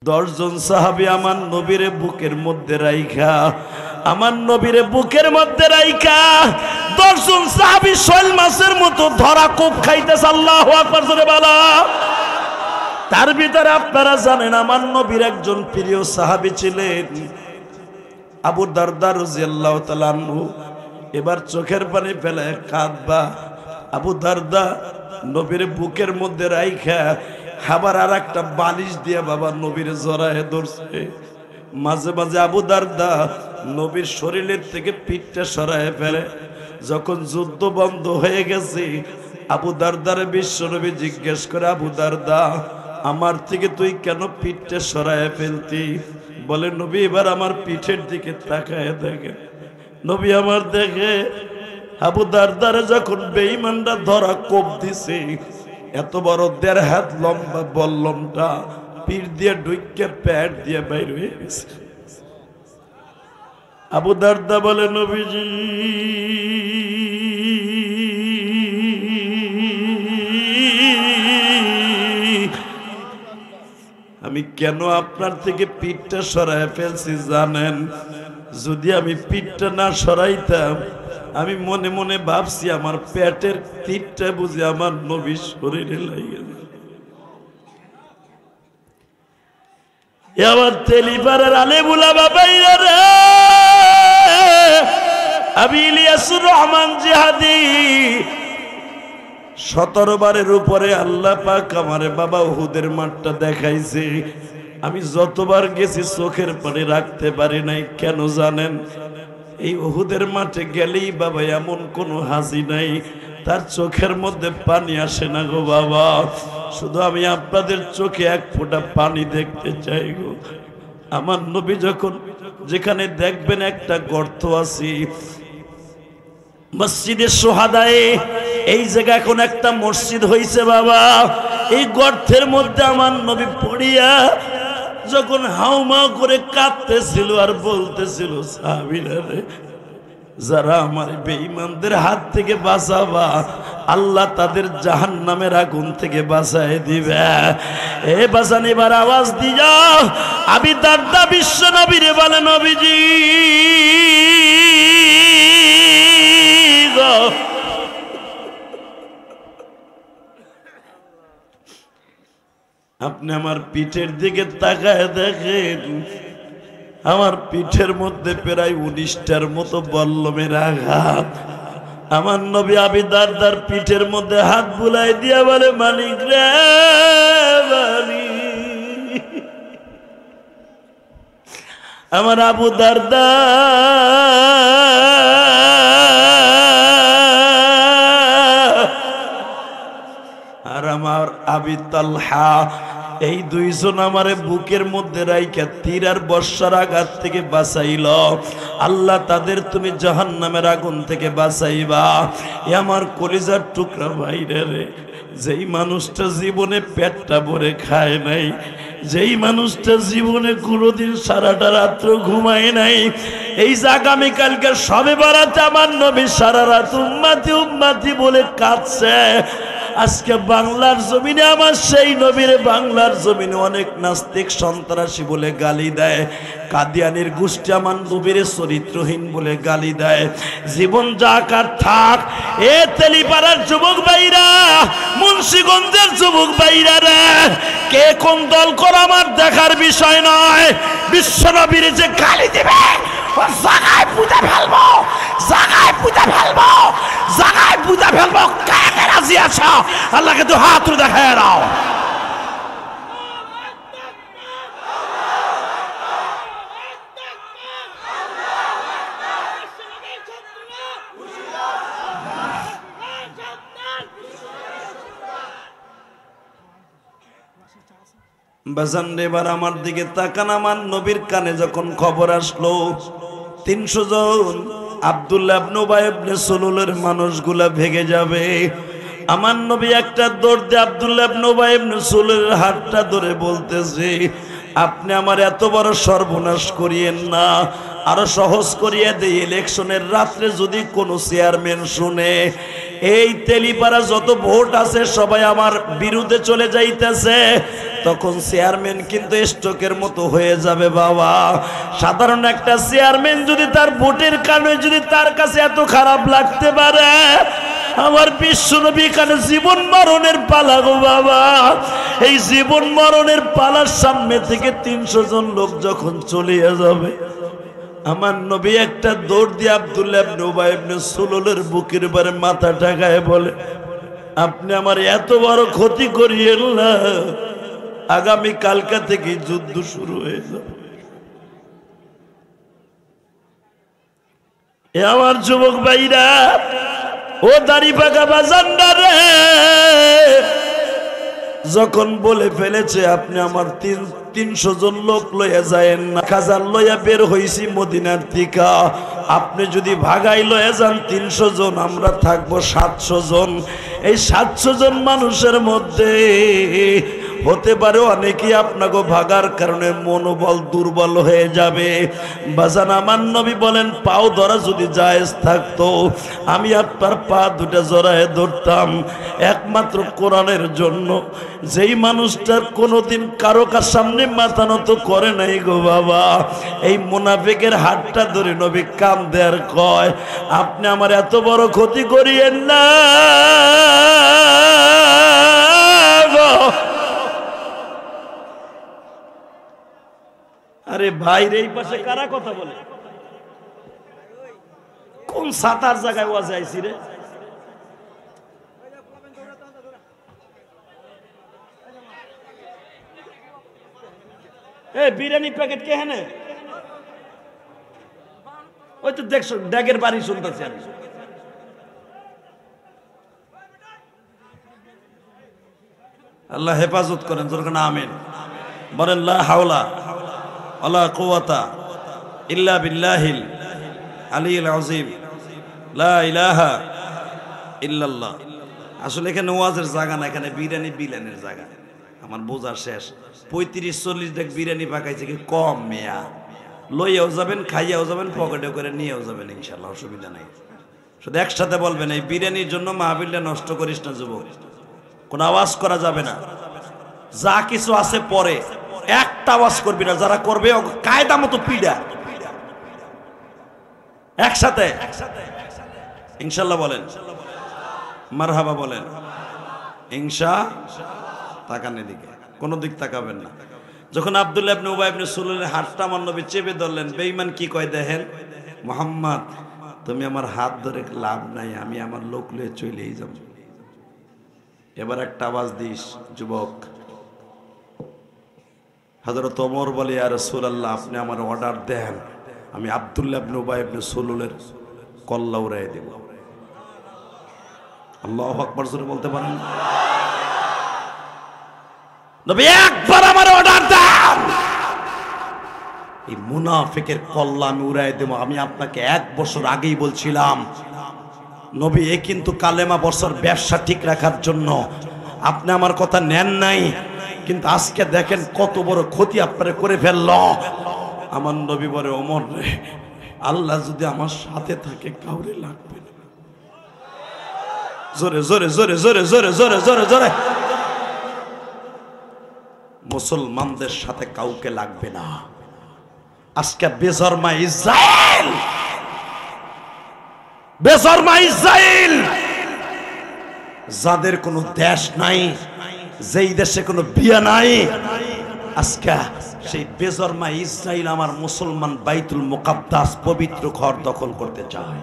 10 জন সাহাবী আমার নবীরে বুকের মধ্যে রাইখা, আমার নবীরে বুকের মধ্যে রাইখা 10 জন সাহাবী শৈল মাছের মতো ধরা কোপ খাইতেছে। আল্লাহু আকবার জোরে বলো। তার ভিতরে আপনারা জানেন আমার নবীর একজন প্রিয় সাহাবী ছিলেন আবু দারদা রাদিয়াল্লাহু তাআলা আনহু। এবার চোখের পানি ফেলে কাঁদবা। আবু দারদা নবীর বুকের মধ্যে রাইখা আবার আর একটা বালিশ দিয়ে বাবা নবীর জড়ায় ধরছে। মাঝে মাঝে আবু দারদা নবীর শরীরের থেকে পিঠটা সরায় ফেলে। যখন যুদ্ধ বন্ধ হয়ে গেছে আবু দারদার বিশ্বনবী জিজ্ঞেস করে, আবু দারদা আমার থেকে তুই কেন পিঠটা সরায় ফেলতি? বলে নবী এবার আমার পিঠের দিকে তাকায় দেখে। নবী আমার দেখে আবু দারদারে যখন বেঈমানরা ধরা কোপ দিছে, এত বড় 1.5 হাত লম্বা বল্লমটা পিঠ দিয়ে ঢুকে পেট দিয়ে বাইর হয়ে গেছে। আবু দারদা বলে নবীজি আমি কেন আপনার থেকে পিঠটা সরায় ফেলছি জানেন? যদি আমি পিঠটা না সরাইতাম আমি মনে মনে ভাবছি আমার পেটের তীরটা বুঝে আমার নবীর শরীরে লাগে। আমার তেলিপাড়ার আলেমুলা বাবাইরা রে, আমি ইলিয়াসুর রহমান জিহাদি 17 বারের উপরে আল্লাহ পাক আমারে বাবা উহুদের মাঠটা দেখাইছে। আমি যতবার গেছি চোখের পানি রাখতে পারি নাই। কেন জানেন? এই উহুদের মাঠে গেলেই বাবা এমন কোনো হাসি নাই তার চোখের মধ্যে পানি আসে না গো বাবা। শুধু আমি আপনাদের চোখে এক ফোঁটা পানি দেখতে চাই গো। আমার নবী যখন যেখানে দেখবেন একটা গর্ত আছে মসজিদে সোহাদায়ে, এই জায়গা এখন একটা মসজিদ হয়েছে বাবা। এই গর্তের মধ্যে আমার নবী পড়িয়া যখন হাউমাউ করে কাঁদতেছিল আর বলতেছিল, সাহাবীরা রে যারা আমার বেঈমানদের হাত থেকে বাঁচাবা আল্লাহ তাদের জাহান্নামের আগুন থেকে বাঁচায় দিবে। এ বাঁচান এবার আওয়াজ দিয়া আবি দারদা বিশ্ব নবীরে বলে, নবীজি গো আপনি আমার পিঠের দিকে তাকায় দেখেন, আমার পিঠের মধ্যে প্রায় 19টার মতো বল্লমের আঘাত। আমার নবী আবি দারদার পিঠের মধ্যে হাত বুলাই দিয়া বলে, মালিক রে মালিক। আমার আবু দারদা আর আমার আবি তালহা, এই 2 জন আমারে বুকের মধ্যে রাইখা তীর আর বর্ষার আঘাত থেকে বাঁচাইল। আল্লাহ তাদের তুমি জাহান্নামের আগুন থেকে বাঁচাইবা। এ আমার কলিজার টুকরা ভাইরা রে, যেই মানুষটা জীবনে পেটটা ভরে খায় নাই, যেই মানুষটা জীবনে কোনোদিন সারাটা রাত্র ঘুমায় নাই, এই যে আগামীকালকে সবে বরাতে আমার নবী সারা রাত উম্মতি উম্মতি বলে কাঁদছে। আজকে বাংলার জমিনে আমার সেই নবীর বাংলার জমিনে অনেক নাস্তিক সন্ত্রাসী বলে গালি দেয়, কাদিয়ানির গোষ্ঠী আমার নবীর চরিত্রহীন বলে গালি দেয়। জীবন যাকার থাক। এ তেলিপাড়ার যুবক ভাইরা, মুন্সিগঞ্জের যুবক ভাইরা রে, কে কোন দল করে আমার দেখার বিষয় নয়। বিশ্ব নবীর যে গালি দিবে জাগায় পুঁতে ফেলবো, জাগায় পুঁতে ফেলবো, জাগায় পুঁতে ফেলবো। কে কে রাজি আছো? আল্লাহকে তো হাত তুলে দেখায় দাও। বাজান এবার আমার দিকে তাকান। আমার নবীর কানে যখন খবর আসলো 300 জন আব্দুল্লাহ ইবনে উবাই ইবনে সুলুলের মানুষগুলা ভেগে যাবে, আমার নবী একটা দৌড় দিয়ে আব্দুল্লাহ ইবনে উবাই ইবনে সুলুলের হাতটা ধরে বলতেছে, আপনি আমার এত বড় সর্বনাশ করিয়েন না। আরো সহজ করিয়ে দেই, ইলেকশনের রাত্রে যদি কোনো চেয়ারম্যান শুনে এই তেলিপাড়া যত ভোট আছে সবাই আমার বিরুদ্ধে চলে যাইতেছে, তখন চেয়ারম্যান কিন্তু স্ট্রোকের মতো হয়ে যাবে বাবা। সাধারণ একটা চেয়ারম্যান যদি তার ভোটের কারণে যদি তার কাছে এত খারাপ লাগতে পারে, আমার বিশ্বনবী কানে জীবন মরণের পালা গো বাবা। এই জীবন মরণের পালার সামনে থেকে 300 জন লোক যখন চলে যাবে, আমার নবী একটা দৌড় দিয়ে আব্দুল্লাহ ইবনে উবাই ইবনে সুলুলের বুকের উপরে মাথা ঠেকায় বলে, আপনি আমার এত বড় ক্ষতি করিয়েন না, আগামী কালকা থেকে যুদ্ধ শুরু হয়ে যাবে। এ আমার যুবক ভাইরা, ও দাড়ি পাকা বাজানরা রে, যখন বলে ফেলেছে আপনি আমার 300 জন লোক লইয়া যায়েন না, খাজার লইয়া বের হইছি মদিনার থেকে, আপনি যদি ভাগাই লইয়া যান 300 জন, আমরা থাকবো 700 জন। এই 700 জন মানুষের মধ্যে হতে পারে অনেকেই আপনাকে ভাগার কারণে মনোবল দুর্বল হয়ে যাবে। বাজান আমার নবী বলেন, পাও ধরা যদি জায়েজ থাকতো আমি আপনার পা দুটা জড়ায় ধরতাম, একমাত্র কোরআনের জন্য। যেই মানুষটার কোনোদিন কারো সামনে মাথা নত করে নাই গো বাবা, এই মুনাফিকের হাতটা ধরে নবী কাম দেয়ার কয়, আপনি আমার এত বড় ক্ষতি করিয়েন না। আরে ভাই রে, এই পাশে কারা কথা বলে? কোন সাতার জায়গায় ওয়াজ আইছি রে? বিরিয়ানি প্যাকেট কে হেনে? ওই তো দেখছো ড্যাগের বাড়ি শুনতেছি আমি। আল্লাহ হেফাজত করেন, যখন আমিন বলেন। লা হাওলা ওয়ালা কুওয়াতা ইল্লা বিল্লাহিল আলিয়্যিল আযীম, লা ইলাহা ইল্লাল্লাহ। আসলে এখানে ওয়াজের জায়গা না, এখানে বিরিয়ানি বিলানের জায়গা। আমার বোঝার শেষ। 35-40 ডেক বিরিয়ানি পাকাইছে কি কম মেয়া? লইয়াও যাবেন, খাইয়াও যাবেন, পকেটে করে নিয়েও যাবেন, ইনশাল্লাহ অসুবিধা নেই। শুধু একসাথে বলবেন, এই বিরিয়ানির জন্য মাহফিলটা নষ্ট করিস না যুবক। কোনো আওয়াজ করা যাবে না, যা কিছু আছে পরে, একটা আওয়াজ করবি না। যারা করবে কায়দা মতো পিডা, একসাথে ইনশাল্লাহ বলেন, মারহাবা বলেন। ইনশা তাকানের দিকে, কোন দিক তাকাবেন না। যখন আব্দুল্লাহ ইবনে উবাই ইবনে সুলুলের হাতটা আমার নবী চেপে ধরলেন, বেঈমান কি কয় দেখেন, মুহাম্মদ তুমি আমার হাত ধরে লাভ নাই, আমি আমার লোক লয়ে চলেই যাব। এবার একটা আওয়াজ দিস যুবক। হযরত ওমর বলে, ইয়া রাসূলুল্লাহ আপনি আমার অর্ডার দেন, আমি আব্দুল্লাহ ইবনে উবাই ইবনে সুলুলের কল্লা উড়াই দেব। আল্লাহু আকবার জোরে বলতে পারেন? নবী একবার আমার অর্ডার দেন, এই মুনাফিকের কল্লা আমি উড়াই দেব। আমি আপনাকে 1 বছর আগেই বলছিলাম নবী, এ কিন্তু কালেমা বর্ষার ব্যবসা ঠিক রাখার জন্য। আপনি আমার কথা নেন নাই, কিন্তু আজকে দেখেন কত বড় ক্ষতি আপনারা করে ফেলল। আমার নবী বলে, ওমর রে, আল্লাহ যদি আমার সাথে থাকে কাউরে লাগবে না। জোরে জোরে জোরে জোরে জোরে জোরে জোরে জোরে, মুসলমানদের সাথে কাউকে লাগবে না। আজকে বেজরমা ইসরায়েল, বেজরমা ইসরায়েল, যাদের কোনো দেশ নাই, যেই দেশে কোনো বিয়া নাই, আজকে সেই বেজরমা ইসরায়েল আমার মুসলমান বাইতুল মুকাদ্দাস পবিত্র ঘর দখল করতে চায়।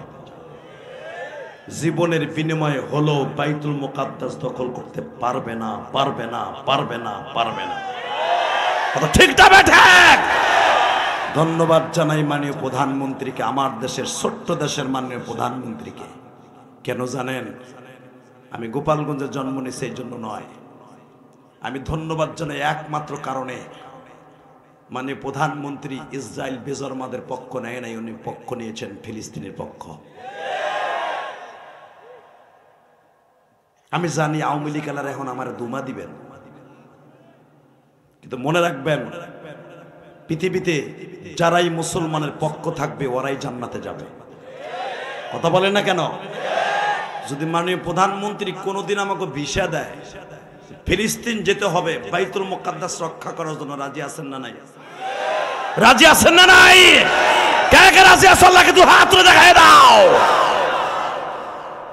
জীবনের বিনিময়ে হলো বাইতুল মুকাদ্দাস দখল করতে পারবে না, পারবে না, পারবে না, পারবে না। কথা ঠিক না ঠিক? ধন্যবাদ জানাই মাননীয় প্রধানমন্ত্রীকে, আমার দেশের ছোট্ট দেশের মাননীয় প্রধানমন্ত্রীকে। কেন জানেন? আমি গোপালগঞ্জে জন্ম নিয়েছি এই জন্য নয়, আমি ধন্যবাদ জানাই একমাত্র কারণে, মানে প্রধানমন্ত্রী ইসরায়েল বেজরমাদের পক্ষ নেয় নাই, উনি পক্ষ নিয়েছেন ফিলিস্তিনের পক্ষ। আমি জানি আওয়ামী লীগ এখন আমার দুমা দিবেন, কিন্তু মনে রাখবেন পৃথিবীতে যারাই মুসলমানের পক্ষ থাকবে ওরাই জান্নাতে যাবে। কথা বলেন না কেন? যদি মাননীয় প্রধানমন্ত্রী কোনোদিন আমাকে ভিসা দেয়, ফিলিস্তিন যেতে হবে বাইতুল মুকাদ্দাস রক্ষা করার জন্য, রাজি আছেন না নাই? রাজি আছেন না নাই? কে কে রাজি আছেন? আল্লাহকে দু হাত তুলে দেখায় দাও।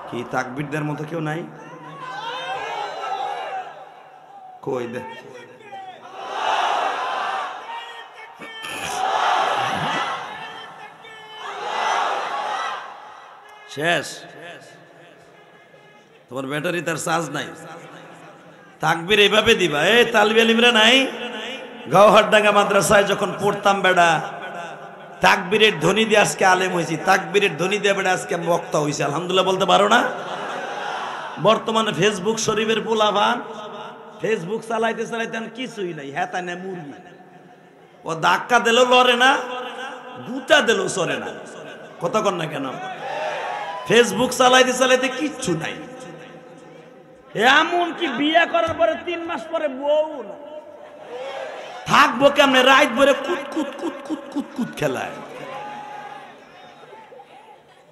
কি তাকবীরদের মতো কেউ নাই? কই দে শেষ, তোমার ব্যাটারি তার চার্জ নাই। তাকবীর এইভাবে দিবা। এই তালবি আলিমরা নাই? গাওহারডাঙ্গা মাদ্রাসায় যখন পড়তাম বেড়া, তাকবীরের ধ্বনি দিয়ে আজকে আলেম হয়েছি, তাকবীরের ধ্বনি দিয়ে বেড়া আজকে বক্তা হয়েছি। আলহামদুলিল্লাহ বলতে পারো না? বর্তমানে ফেসবুক শরীফের পোলাভান ফেসবুক চালাইতে চালাইতে কিছুই নাই, হ্যাঁ তাই না মুরগি। ও ধাক্কা দিলেও লড়ে না, গুটা দিলেও সরে না। কথা কর না কেন? ফেসবুক চালাইতে চালাইতে কিচ্ছু নাই। এমন কি বিয়ে করার পরে 3 মাস পরে বউ না থাকবো কেমনে? রাত ভরে কুত কুত কুত কুত কুত কুত খেলায়।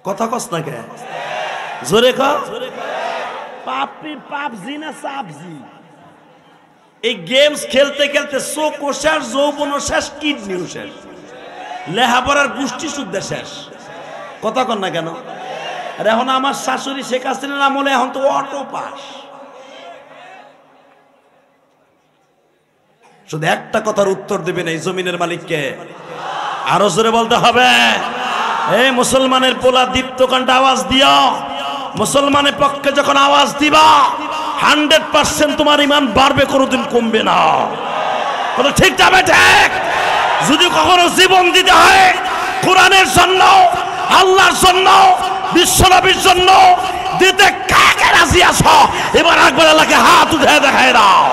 কথা কস না কে? জোরে ক। পাপি পাপজি না সাবজি? এই গেমস খেলতে খেলতে চোখও শেষ, যৌবনও শেষ, কিডনিও শেষ, লেহাপড়ার গোষ্ঠী শুদ্ধ শেষ। কথা কন না কেন? আর এখন আমার শাশুড়ি শেখ হাসিনার আমলে এখন তো অটো পাস। শুধু একটা কথার উত্তর দেবেন এই জমিনের মালিককে, আরো জোরে বলতে হবে। এই মুসলমানের পোলা দীপ্তকণ্ঠে আওয়াজ দিও। মুসলমানের পক্ষে যখন আওয়াজ দিবা 100% তোমার ইমান বাড়বে, কোনোদিন কমবে না। ঠিক যাবে ঠিক। যদি কখনো জীবন দিতে হয় কোরআনের জন্য, আল্লাহর জন্য, বিশ্বনবীর জন্য দিতে কাকে রাজি আছো? এবার একবার আল্লাহকে হাত উঠে দেখায় দাও।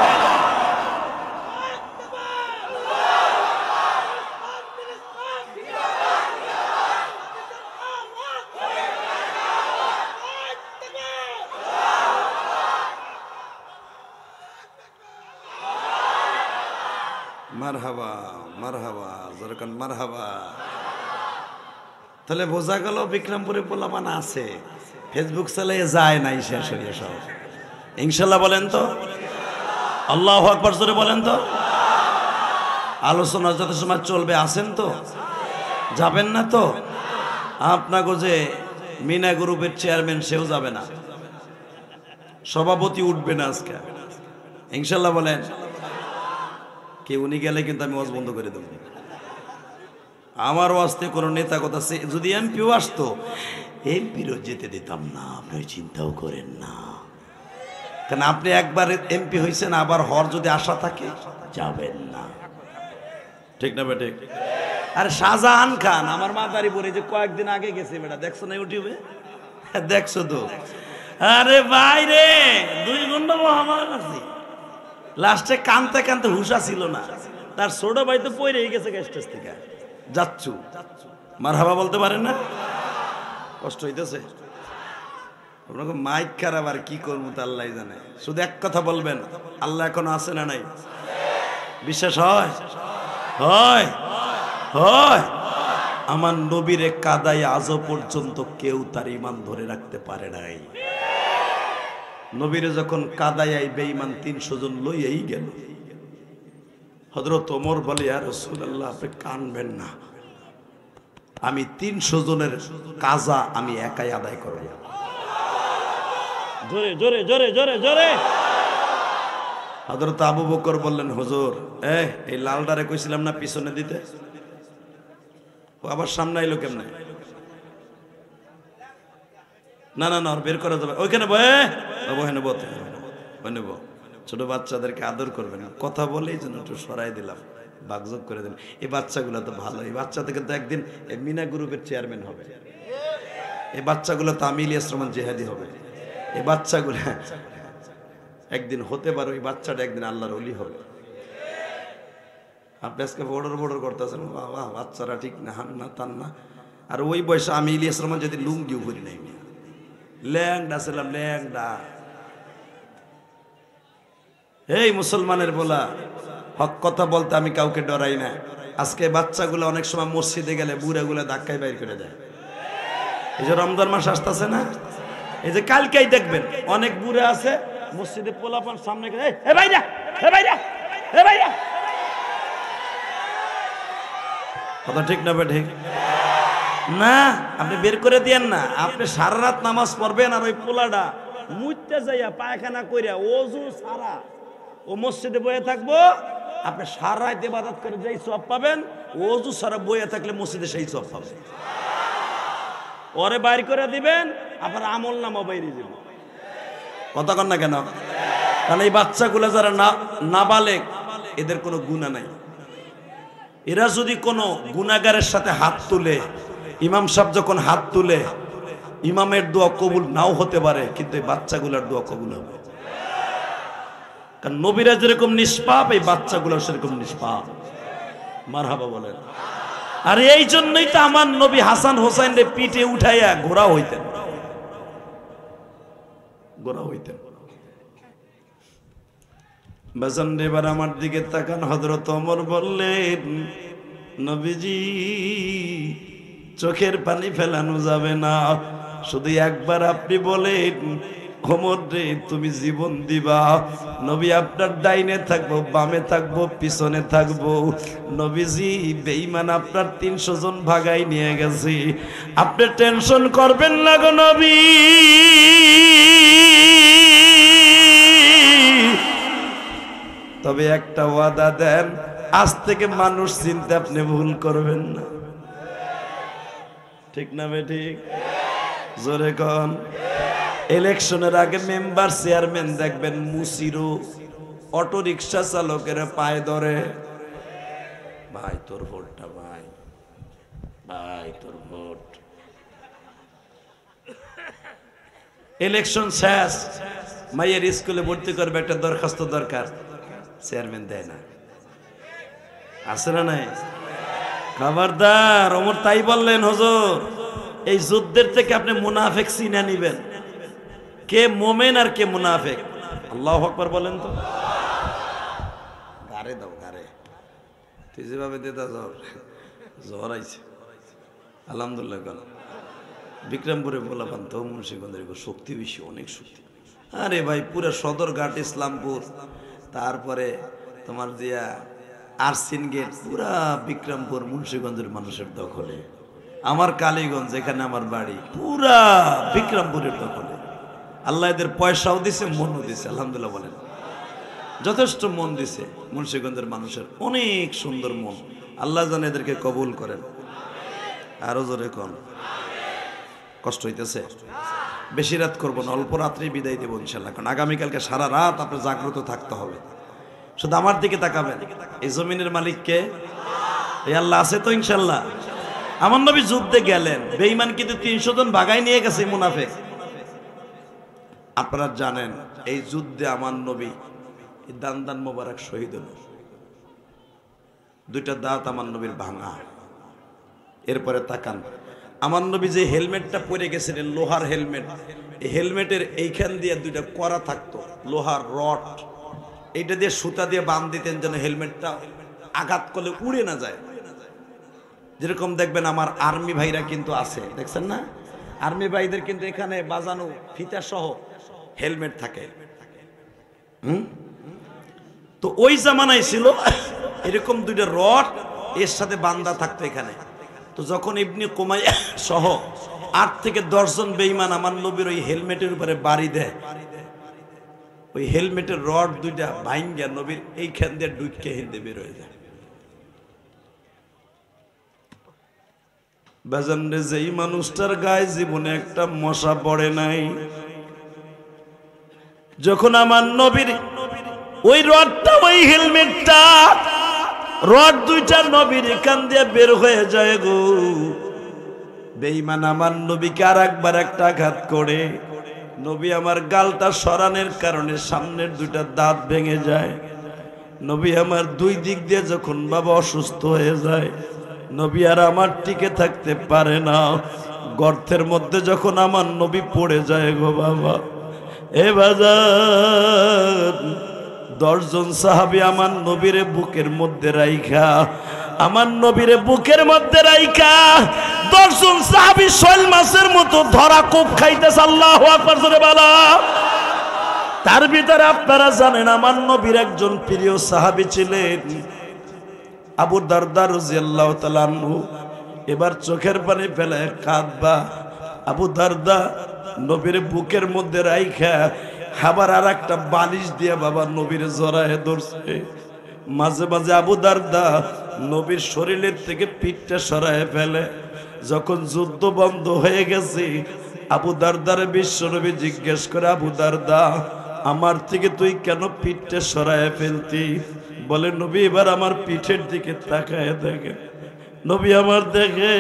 মারহাবা মারহাবা জরকান মারহাবা। তাহলে বোঝা গেল বিক্রমপুরে পোলাপান আছে, ফেসবুক চালিয়ে যায় নাই শেষ হয়ে সব। ইনশাল্লাহ বলেন তো? আল্লাহু আকবার জোরে বলেন তো? আলোচনা যত সময় চলবে আছেন তো? যাবেন না তো? আপনাকে যে মিনা গ্রুপের চেয়ারম্যান সেও যাবে না, সভাপতি উঠবে না আজকে। ইনশাল্লাহ বলেন। কে উনি গেলে কিন্তু আমি ওয়াজ বন্ধ করে দেব। আমার ওয়াজতে কোনো নেতা কথা, যদি এমপিও আসতো এমপিরও যেতে দিতাম না, আপনি চিন্তাও করেন না। কারণ আপনি একবার এমপি হয়েছেন, আবার হর যদি আশা থাকে যাবেন না। ঠিক না বেটে? আরে শাহজাহান খান আমার মাদারি বলে যে কয়েকদিন আগে গেছে বেটা, দেখছো না ইউটিউবে? দেখছো তো? আরে ভাই রে 2 ঘন্টা মহামারণ আছে, লাস্টে কানতে কানতে হুশা ছিল না। তার ছোট ভাই তো পড়ে গেছে স্টেজ থেকে। যাচ্ছু মারহাবা বলতে পারেন না? কষ্ট হইতেছে আপনাকে? মাইক খারাপ, আর কি করবো তা আল্লাহ জানে। শুধু এক কথা বলবেন, আল্লাহ এখনো আছে না নাই? বিশ্বাস হয়? হয় হয়। আমার নবীরে কাদায় আজও পর্যন্ত কেউ তার ইমান ধরে রাখতে পারে নাই। নবীরে যখন কাদায় বেঈমান 300 জন লইয়াই গেল, হযরত ওমর বলে ইয়া রাসূলুল্লাহ আপনি কানবেন না, আমি 300 জনের কাজা আমি একাই আদায় করব। জোরে জোরে জোরে জোরে জোরে। হযরত আবু বকর বললেন হুজুর এই লালডারে কইছিলাম না পিছনে দিতে, ও আবার সামনে আইলো কেমনে? না না না বের করা যাবে, ওইখানে বহেনে বতে বো। ছোট বাচ্চাদেরকে আদর করবেন, কথা বলেই যেন একটু সরাই দিলাম, বাগযোগ করে দিলাম। এই বাচ্চাগুলো তো ভালো, এই বাচ্চাদের কিন্তু একদিন মিনা গ্রুপের চেয়ারম্যান হবে, এই বাচ্চাগুলো তো আমি ইলিয়াস রহমান জিহাদি হবে, এই বাচ্চাগুলো একদিন হতে পারে, ওই বাচ্চাটা একদিন আল্লাহর ওলি হবে। আপনি আজকে বর্ডার করতেছেন, বাবা বাচ্চারা ঠিক না, হান না তান না। আর ওই বয়সে আমি ইলিয়াস রহমান যদি লুঙ্গিও করি নাই, ল্যাংডা ছিলাম ল্যাংডা। এই মুসলমানের বলা হক কথা বলতে আমি কাউকে ডরাই না। আজকে বাচ্চাগুলো অনেক সময় মসজিদে গেলে বুড়াগুলো ধাক্কায় বাইর করে দেয়। এই যে রমজান মাস আসতেছে না, এই যে কালকেই দেখবেন অনেক বুড়া আছে মসজিদে পোলাপান সামনে হে ভাইরা হে ভাইরা হে ভাইরা। কথা ঠিক না ঠিক না? আপনি বের করে দিয়েন না, আপনি সারা রাত নামাজ পড়বেন আর ওই পোলাটা মুইতে যাইয়া পায়খানা কইরা ওযু সারা ও মসজিদে বয়ে থাকবো, আপনি সারা রাত ইবাদত করে যেই সওয়াব পাবেন, ওযু সারা বয়ে থাকলে মসজিদে সেই সওয়াব পাবেন। ওরে বাইর করে দিবেন, আপনার আমল নামা বাইরে যাবে। কথা কন না কেন? কারণ এই বাচ্চাগুলো যারা নাবালেগ, এদের কোনো গুনাহ নাই। এরা যদি কোনো গুনাহগারের সাথে হাত তুলে, ইমাম সাহেব যখন হাত তুলে, ইমামের দোয়া কবুল নাও হতে পারে, কিন্তু এই বাচ্চাগুলোর দোয়া কবুল হবে। কারণ নবীরা যেরকম নিষ্পাপ, এই বাচ্চাগুলো সেরকম নিষ্পাপ। মারহাবা বলেন। আর এই জন্যই তো আমার নবী হাসান হোসেনরে পিঠে উঠাইয়া ঘোড়া হইতেন, ঘোড়া হইতেন। বাজান এবার আমার দিকে তাকান। হযরত ওমর বললেন, নবীজি চোখের পানি ফেলানো যাবে না, শুধু একবার আপনি বলেন, ওমর রে তুমি জীবন দিবা, নবী আপনার ডাইনে থাকবো, বামে থাকবো, পিছনে থাকবো। নবীজি বেঈমান আপনার 300 জন ভাগাই নিয়ে গেছে, আপনি টেনশন করবেন না গো নবী। তবে একটা ওয়াদা দেন, আজ থেকে মানুষ চিনতে আপনি ভুল করবেন না। ঠিক না বেঠিক? জোরে কন। ইলেকশনের আগে মেম্বার চেয়ারম্যান দেখবেন মুসিরো অটো রিক্সা চালকের পায়ে ধরে, ভাই তোর ভোটটা, ভাই ভাই তোর ভোট। ইলেকশন শেষ, মাইয়ের স্কুলে ভর্তি করবে, একটা দরখাস্ত দরকার, চেয়ারম্যান দেয় না। আছে না নাই? খবরদার। ওমর তাই বললেন, হুজুর এই যুদ্ধের থেকে আপনি মুনাফিক চিনে নিবেন, কে মোমেন আর কে মুনাফিক। আল্লাহু আকবার বলেন তো। গারে দাও গারে, তুই যেভাবে দিতা জ্বর আইছে। আলহামদুলিল্লাহ। গেল বিক্রমপুরে বলাবান তো মুন্সিগঞ্জের শক্তি বেশি, অনেক শক্তি। আরে ভাই পুরো সদরঘাট, ইসলামপুর, তারপরে তোমার দিয়া আরসিন গেট, পুরা বিক্রমপুর মুন্সিগঞ্জের মানুষের দখলে। আমার কালীগঞ্জ, এখানে আমার বাড়ি, পুরা বিক্রমপুরের দখলে। আল্লাহ এদের পয়সাও দিছে, মনও দিছে। আলহামদুলিল্লাহ বলেন। যথেষ্ট মন দিছে মুন্সিগঞ্জের মানুষের, অনেক সুন্দর মন। আল্লাহ যেন এদেরকে কবুল করেন। আরো জোরে কোন। কষ্ট হইতেছে? বেশি রাত করবো না, অল্প রাত্রে বিদায় দেবো ইনশাল্লাহ। কারণ আগামীকালকে সারা রাত আপনার জাগ্রত থাকতে হবে। শুধু আমার দিকে তাকাবেন, এই জমিনের মালিক কে? এই আল্লাহ আছে তো ইনশাল্লাহ। আমার নবী যুদ্ধে গেলেন, বেঈমান কিন্তু 300 জন ভাগাই নিয়ে গেছে মুনাফিক। আপনারা জানেন এই যুদ্ধে আমার নবী দান মোবারক শহীদ হল, 2টা দাঁত আমার নবীর ভাঙা। এরপরে তাকান, আমার নবী যে হেলমেটটা পরে গেছিলেন, লোহার হেলমেট, এই হেলমেটের এইখান দিয়ে 2টা কড়া থাকতো, লোহার রড, এইটা দিয়ে সুতা দিয়ে বাঁধ দিতেন যেন হেলমেটটা আঘাত করলে উড়ে না যায়। যেরকম দেখবেন আমার আর্মি ভাইরা কিন্তু আছে, দেখছেন না? আর্মি ভাইদের কিন্তু এখানে বাজানো ফিতা সহ হেলমেট থাকে। তো ওই জামানায় ছিল এরকম 2টা রড এর সাথে বান্ধা থাকতো এখানে। তো যখন ইবনে কুমাইয়া সহ 8 থেকে 10 জন বেঈমান আমার নবীর ওই হেলমেটের উপরে বাড়ি দেয়, ওই হেলমেটের রড 2টা ভাঙ্গা নবীর এইখান দিয়ে ডুইকে হিন্দে বের হয়ে যায়। বাজান রে, যেই মানুষটার গায়ে জীবনে একটা মশা পড়ে নাই, যখন আমার নবীর ওই রডটা, ওই হেলমেটটা, রড 2টা নবীর এখান দিয়ে বের হয়ে যায় গো, বেঈমান আমার নবীকে আর একবার একটা আঘাত করে, নবী আমার গালটা সরানোর কারণে সামনের 2টা দাঁত ভেঙে যায়। নবী আমার 2 দিক দিয়ে যখন বাবা অসুস্থ হয়ে যায়, নবী আর আমার টিকে থাকতে পারে না। গর্তের মধ্যে যখন আমার নবী পড়ে যায় গো বাবা, এ বাজার 10 জন সাহাবী আমার নবীর বুকের মধ্যে রাইখা আমার নবীরে বুকের মধ্যে রাইখা 10 জন সাহাবী শৈল মাছের মতো ধরা কোপ খাইতেছে। আল্লাহু আকবার জোরে বলো। তার ভিতরে আপনারা জানেন আমার নবীর একজন প্রিয় সাহাবী ছিলেন আবু দারদা রাদিয়াল্লাহু তাআলা আনহু। এবার চোখের পানি ফেলে কাঁদবা। আবু দারদা নবীর বুকের মধ্যে রাইখা আবার আর একটা বালিশ দিয়ে বাবা নবীর জড়ায় ধরছে। মাঝে মাঝে আবু দারদা নবীর শরীরের থেকে পিঠটা সরায় ফেলে। যখন যুদ্ধ বন্ধ হয়ে গেছে আবু দারদার বিশ্বনবী জিজ্ঞেস করে, আবু দারদা আমার থেকে তুই কেন পিঠটা সরায় ফেলতি? বলে নবী এবার আমার পিঠের দিকে তাকায় দেখে। নবী আমার দেখে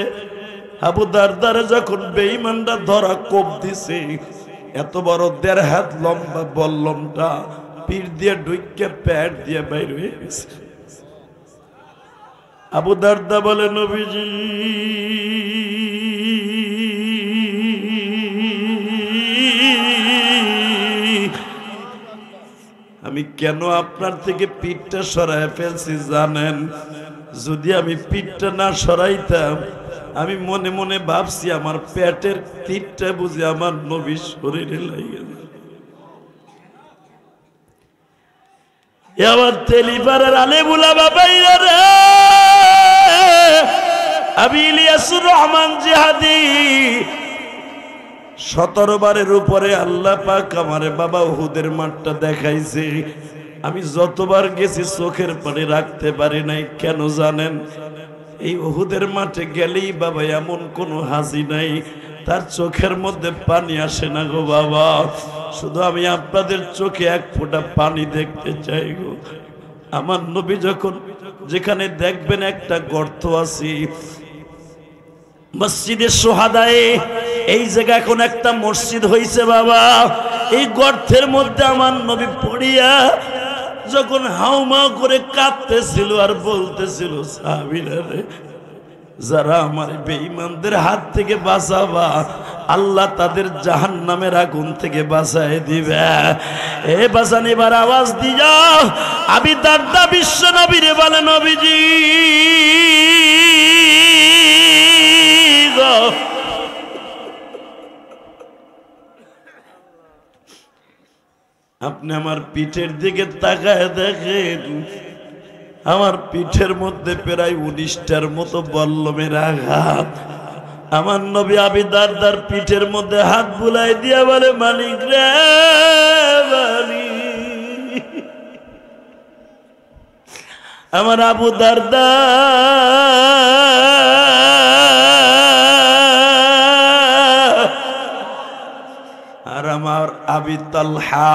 আবু দারদারে যখন বেঈমানরা ধরা কোপ দিছে, এত বড় 1.5 হাত লম্বা বল্লমটা পিঠ দিয়ে ঢুকে পেট দিয়ে বাইর হয়ে গেছে। আবু দারদা বলে নবীজি আমি কেন আপনার থেকে পিঠটা সরায় ফেলছি জানেন? যদি আমি পিঠটা না সরাইতাম আমি মনে মনে ভাবছি আমার পেটের তীরটা বুঝে আমার নবীর শরীরে লাগে। এবার তেলিপাড়ার আলেমুলা বাবাইরা রে, আমি ইলিয়াসুর রহমান জিহাদি 17 বারের উপরে আল্লাহ পাক আমারে বাবা উহুদের মাঠটা দেখাইছে। আমি যতবার গেছি চোখের পানি রাখতে পারি নাই। কেন জানেন? এই উহুদের মাঠে গেলেই বাবা এমন কোনো হাসি নাই তার চোখের মধ্যে পানি আসে না গো বাবা। শুধু আমি আপনাদের চোখে এক ফোঁটা পানি দেখতে চাই গো। আমার নবী যখন যেখানে দেখবেন একটা গর্ত আছে মসজিদে সোহাদায়ে, এই জায়গা এখন একটা মসজিদ হয়েছে বাবা। এই গর্তের মধ্যে আমার নবী পড়িয়া যখন হাউমাউ করে কাঁদতেছিল আর বলতেছিল, সাহাবীরা রে যারা আমার বেঈমানদের হাত থেকে বাঁচাবা আল্লাহ তাদের জাহান্নামের আগুন থেকে বাঁচায় দিবে। এ বাঁচান এবার আওয়াজ দিয়া আবি দারদা বিশ্ব নবীরে বলে, নবীজি গো আপনি আমার পিঠের দিকে তাকায় দেখেন, আমার পিঠের মধ্যে প্রায় 19টার মতো বল্লমের আঘাত। আমার নবী আবি দারদার পিঠের মধ্যে হাত বুলাই দিয়া বলে, মালিক রে মালিক। আমার আবু দারদা আর আমার আবি তালহা,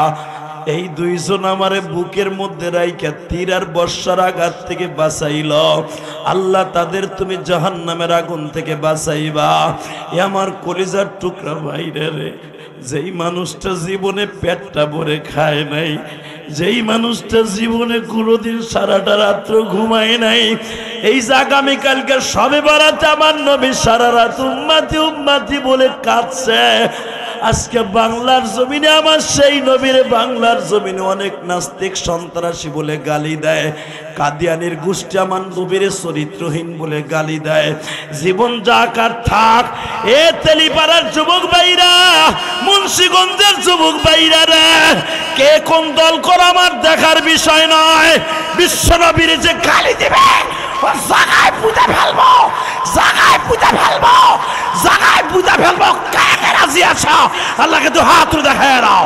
এই 2 জন আমারে বুকের মধ্যে রাইখা তীর আর বর্ষার আঘাত থেকে বাঁচাইল। আল্লাহ তাদের তুমি জাহান্নামের আগুন থেকে বাঁচাইবা। এ আমার কলিজার টুকরা ভাইরা রে, যেই মানুষটা জীবনে পেটটা ভরে খায় নাই, যেই মানুষটা জীবনে কোনোদিন সারাটা রাত্র ঘুমায় নাই, এই যে আগামীকালকে সবে বারাতে আমার নবী সারা রাত উম্মতি উম্মতি বলে কাঁদছে। আজকে বাংলার জমিনে আমার সেই নবীর বাংলার জমিনে অনেক নাস্তিক সন্ত্রাসী বলে গালি দেয়, কাদিয়ানির গোষ্ঠী আমার নবীর চরিত্রহীন বলে গালি দেয়। জীবন যাকার থাক। এ তেলিপাড়ার যুবক ভাইরা, মুন্সিগঞ্জের যুবক ভাইরা রে, কে কোন দল করা আমার দেখার বিষয় নয়। বিশ্ব নবীর যে গালি দিবে জাগায় পুঁতে ফেলবো, জাগায় পুঁতে ফেলবো, জাগায় পুঁতে ফেলবো। কে কে রাজি আছো? আল্লাহকে তো হাত দেখায় দাও।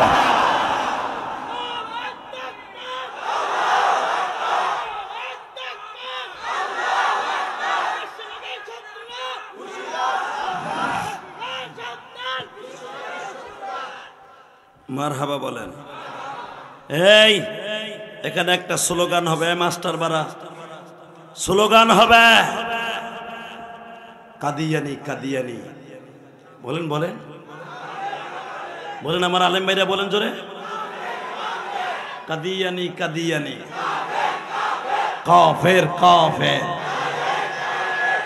মারহাবা বলেন। এই এখানে একটা স্লোগান হবে, মাস্টার বারা স্লোগান হবে, কাদিয়ানি কাদিয়ানি। বলেন বলেন বলেন, আমার আলেম ভাইরা বলেন জোরে, কাদিয়ানি কাদিয়ানি, কাফের কাফের,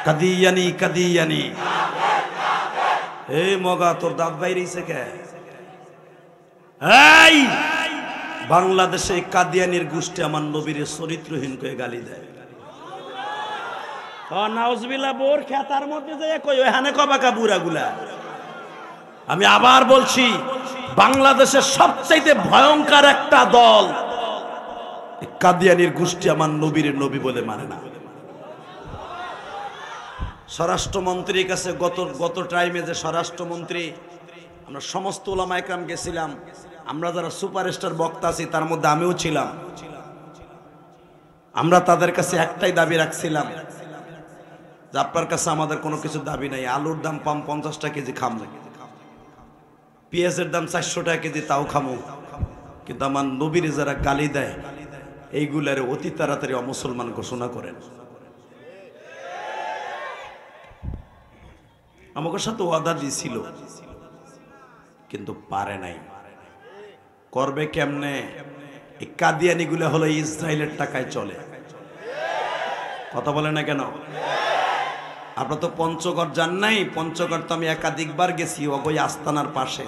কাদিয়ানি কাদিয়ানি। এই মগা তোর দাঁত বাইরেছে কে? এই বাংলাদেশে কাদিয়ানির গোষ্ঠী আমার নবীর চরিত্রহীন করে গালি দেয়। নাউজুবিল্লাহ বোর খেতার মধ্যে যে কই ওখানে কবাকা বুড়াগুলা। আমি আবার বলছি, বাংলাদেশের সবচাইতে ভয়ঙ্কর একটা দল কাদিয়ানির গোষ্ঠী আমার নবীর নবী বলে মানে না। স্বরাষ্ট্রমন্ত্রীর কাছে গত টাইমে যে স্বরাষ্ট্রমন্ত্রী, আমরা সমস্ত উলামা একরাম গেছিলাম, আমরা যারা সুপারস্টার বক্তা আছি তার মধ্যে আমিও ছিলাম। আমরা তাদের কাছে একটাই দাবি রাখছিলাম যে আপনার কাছে আমাদের কোনো কিছু দাবি নাই। আলুর দাম 50 টাকা কেজি খামো, পেঁয়াজের দাম 400 টাকা কেজি তাও খামো, কিন্তু আমার নবীর যারা গালি দেয় এইগুলার অতি তাড়াতাড়ি অমুসলমান ঘোষণা করেন। আমাকে সাথে ওয়াদা দিয়েছিল, কিন্তু পারে নাই। করবে কেমনে? এই কাদিয়ানিগুলো হলো ইসরায়েলের টাকায় চলে। কথা বলে না কেন? আপনারা তো পঞ্চগড় যান নাই? পঞ্চগড় তো আমি একাধিকবার গেছি, ওই আস্তানার পাশে।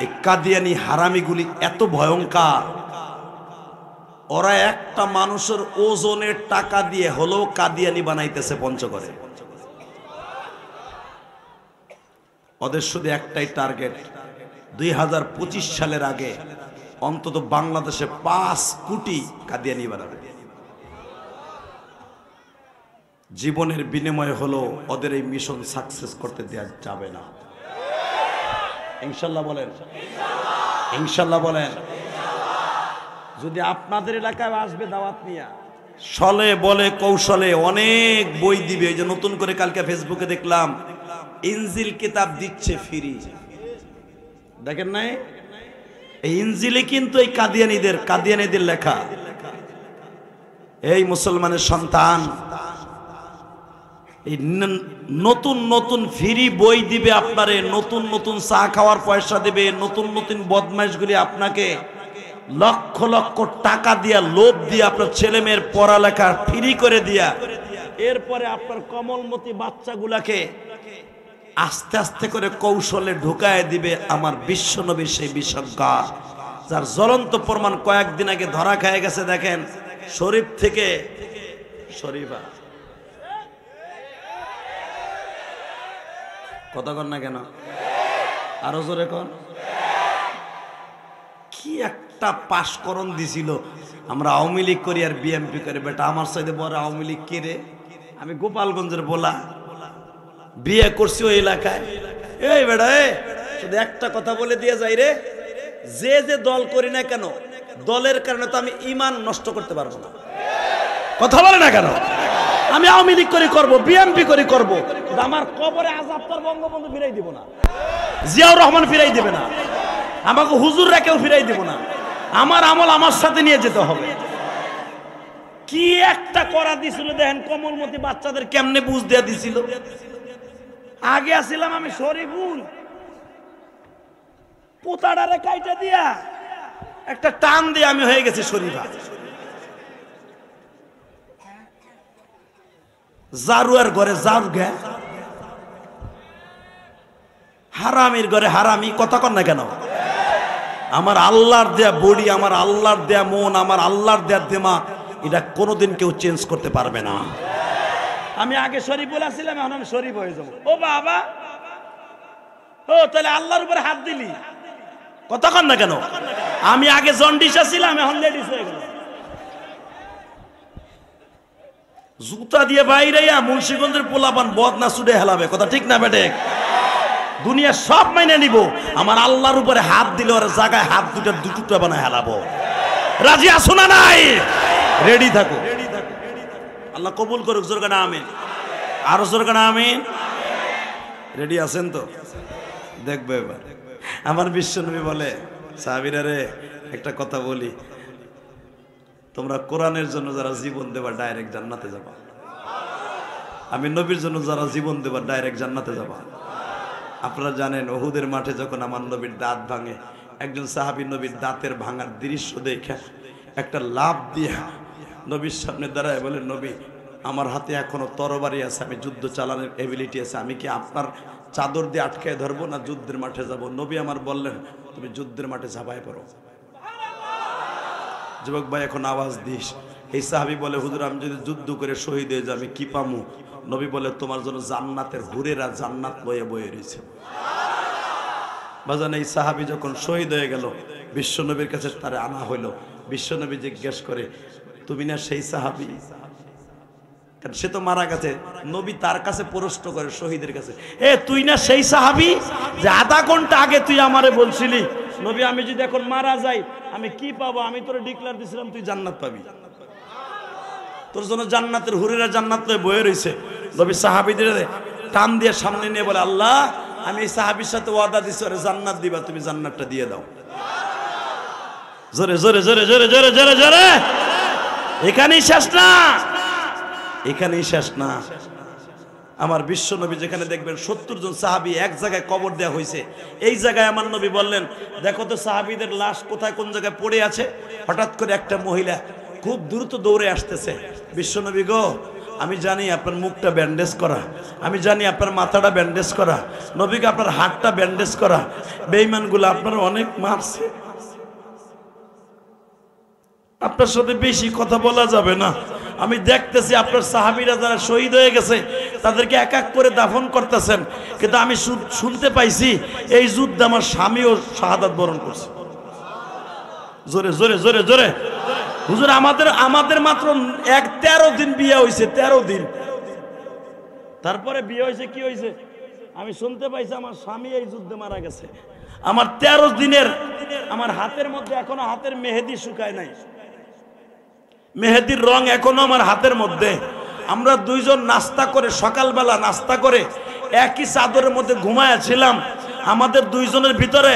এই কাদিয়ানি হারামিগুলি এত ভয়ঙ্কর, ওরা একটা মানুষের ওজনের টাকা দিয়ে হলো কাদিয়ানি বানাইতেছে পঞ্চগড়ে। ওদের শুধু একটাই টার্গেট, 2025 সালের আগে অন্তত বাংলাদেশে 5 কোটি কাদিয়ানি বানাবে। জীবনের বিনিময়ে হলো ওদের এই মিশন সাকসেস করতে দেওয়া যাবে না। ইনশাল্লাহ বলেন, ইনশাল্লাহ বলেন। যদি আপনাদের এলাকায় আসবে দাওয়াত নিয়ে, ছলে বলে কৌশলে অনেক বই দিবে। এই যে নতুন করে কালকে ফেসবুকে দেখলাম ইনজিল কিতাব দিচ্ছে ফ্রি, দেখেন নাই? এই ইনজিলে কিন্তু এই কাদিয়ানীদের লেখা। এই মুসলমানের সন্তান, এই নতুন নতুন ফ্রি বই দিবে আপনারে, নতুন নতুন চা খাওয়ার পয়সা দিবে, নতুন নতুন বদমাইশগুলি আপনাকে লক্ষ লক্ষ টাকা দিয়া লোভ দিয়ে আপনার ছেলে মেয়ের পড়ালেখা ফ্রি করে দিয়া, এরপরে আপনার কমলমতি বাচ্চাগুলাকে আস্তে আস্তে করে কৌশলে ঢুকায় দিবে আমার বিশ্বনবী সেই বিশ্বজ্ঞ, যার জ্বলন্ত প্রমাণ কয়েকদিন আগে ধরা খেয়ে গেছে। দেখেন শরীফ থেকে শরীফা, কথা কন না কেন? আরো জোরে কন। কি একটা পাশকরণ দিছিল, আমরা আওয়ামী লীগ করি আর বিএমপি করে। বেটা আমার সাথে বড় আওয়ামী লীগ কে রে? আমি গোপালগঞ্জের বলা, বিয়ে করছি ওই এলাকায়। এই বেটা শুধু একটা কথা বলে দিয়ে যাই রে, যে যে দল করি না কেন, দলের কারণে তো আমি ইমান নষ্ট করতে পারবো না। কথা বলে না কেন? আমি আওয়ামী লীগ করে করব, বিএমপি করে করব, আমার কবরে আযাব তোর বঙ্গবন্ধু ফিরাই দিব না, জিয়াউর রহমান ফিরাই দেবে না, আমাকে হুজুররা কেউ ফিরাই দিব না। আমার আমল আমার সাথে নিয়ে যেতে হবে। কি একটা করা দিছিল দেখেন, কমলমতি বাচ্চাদের কেমনে বুঝ দেয়া দিছিল। আগে আসছিলাম আমি শরীফুল, পোতাডারে কাইটা দিয়া একটা টান দিয়ে আমি হয়ে গেছি শরীফা। জারুয়ার ঘরে জারু গে, হারামির ঘরে হারামি। কথা কন না কেন? আমার আল্লাহর দেয়া বডি, আমার আল্লাহর দেয়া মন, আমার আল্লাহর দেয়া দিমাগ, এটা কোনোদিন কেউ চেঞ্জ করতে পারবে না। আমি আগে শরীফ বলেছিলাম, এখন আমি শরীফ হয়ে যাবো। ও বাবা, ও তাহলে আল্লাহর উপরে হাত দিলি? কথা কন না কেন? আমি আগে জন্ডিস ছিলাম, এখন লেডিস হয়ে গেল। জুতা দিয়ে বাইরে মুন্সিগঞ্জের পোলাপান বদনা ছুটে হেলাবে। কথা ঠিক না বেটে? দুনিয়া সব মাইনে নিব, আমার আল্লাহর উপরে হাত দিলে ওর জায়গায় হাত দুটো বানায় হেলাবো। রাজি আছো না নাই? রেডি থাকো। আল্লাহ কবুল করুক। জোর গানা আমিন, আরো জোর গানা আমিন। রেডি আছেন তো? দেখবে এবার আমার বিশ্বনবী বলে, সাহাবীরা রে একটা কথা বলি, তোমরা কোরআনের জন্য যারা জীবন দেবা ডাইরেক্ট জান্নাতে যাবা। আমি নবীর জন্য যারা জীবন দেবা ডাইরেক্ট জান্নাতে যাবা। আপনারা জানেন উহুদের মাঠে যখন আমার নবীর দাঁত ভাঙে, একজন সাহাবী নবীর দাঁতের ভাঙার দৃশ্য দেখে একটা লাফ দিয়ে নবীর সামনে দাঁড়ায় বলে, নবী আমার হাতে এখনো তরবারি আছে, আমি যুদ্ধ চালানোর এবিলিটি আছে, আমি কি আপনার চাদর দিয়ে আটকায় ধরবো না যুদ্ধের মাঠে যাব? নবী আমার বললেন, তুমি যুদ্ধের মাঠে ঝাঁপায় পড়ো। যুবক ভাই এখন আওয়াজ দিস, এই সাহাবী বলে, হুজুর আমি যদি যুদ্ধ করে শহীদ হয়ে যাই আমি কি পামু? নবী বলে, তোমার জন্য জান্নাতের হুরেরা জান্নাত বয়ে বয়ে রয়েছে। বাজান, এই সাহাবী যখন শহীদ হয়ে গেল, বিশ্বনবীর কাছে তারে আনা হইল। বিশ্বনবী জিজ্ঞেস করে, তুমি না সেই সাহাবী? কারণ সে তো মারা গেছে। নবী তার কাছে প্রশ্ন করে শহীদের কাছে, এ তুই না সেই সাহাবী যে আধা ঘন্টা আগে তুই আমারে বলছিলি নবী আমি যদি এখন মারা যাই আমি কি পাবো? আমি তোরে ডিক্লেয়ার দিছিলাম তুই জান্নাত পাবি, তোর জন্য জান্নাতের হুরেরা জান্নাত বয়ে রয়েছে। নবী সাহাবীদের টান দিয়ে সামনে নিয়ে বলে, আল্লাহ আমি এই সাহাবীর সাথে ওয়াদা দিছি ওরে জান্নাত দিবা, তুমি জান্নাতটা দিয়ে দাও। জোরে জোরে জোরে জোরে জোরে জোরে জোরে। এখানেই শেষ না, এখানেই শেষ না। আমার বিশ্ব নবী যেখানে দেখবেন 70 জন সাহাবী এক জায়গায় কবর দেওয়া হয়েছে, এই জায়গায় আমার নবী বললেন, দেখো তো সাহাবীদের লাশ কোথায় কোন জায়গায় পড়ে আছে। হঠাৎ করে একটা মহিলা খুব দ্রুত দৌড়ে আসতেছে, বিশ্ব নবী গো আমি জানি আপনার মুখটা ব্যান্ডেজ করা, আমি জানি আপনার মাথাটা ব্যান্ডেজ করা, নবীকে আপনার হাতটা ব্যান্ডেজ করা, বেঈমানগুলো আপনার অনেক মারছে, আপনার সাথে বেশি কথা বলা যাবে না। আমি দেখতেছি আপনার সাহাবীরা যারা শহীদ হয়ে গেছে তাদেরকে এক এক করে দাফন করতেছেন, কিন্তু আমি শুনতে পাইছি এই যুদ্ধে আমার স্বামীও শাহাদাত বরণ করছে। জোরে জোরে জোরে জোরে। হুজুর আমাদের মাত্র 13 দিন বিয়ে হয়েছে, 13 দিন। তারপরে বিয়ে হয়েছে কি হয়েছে আমি শুনতে পাইছি আমার স্বামী এই যুদ্ধে মারা গেছে। আমার 13 দিনের আমার হাতের মধ্যে এখনো হাতের মেহেদি শুকায় নাই, মেহেদির রং এখনো আমার হাতের মধ্যে। আমরা দুইজন নাস্তা করে, সকালবেলা নাস্তা করে একই চাদরের মধ্যে ঘুমায়াছিলাম। আমাদের দুইজনের ভিতরে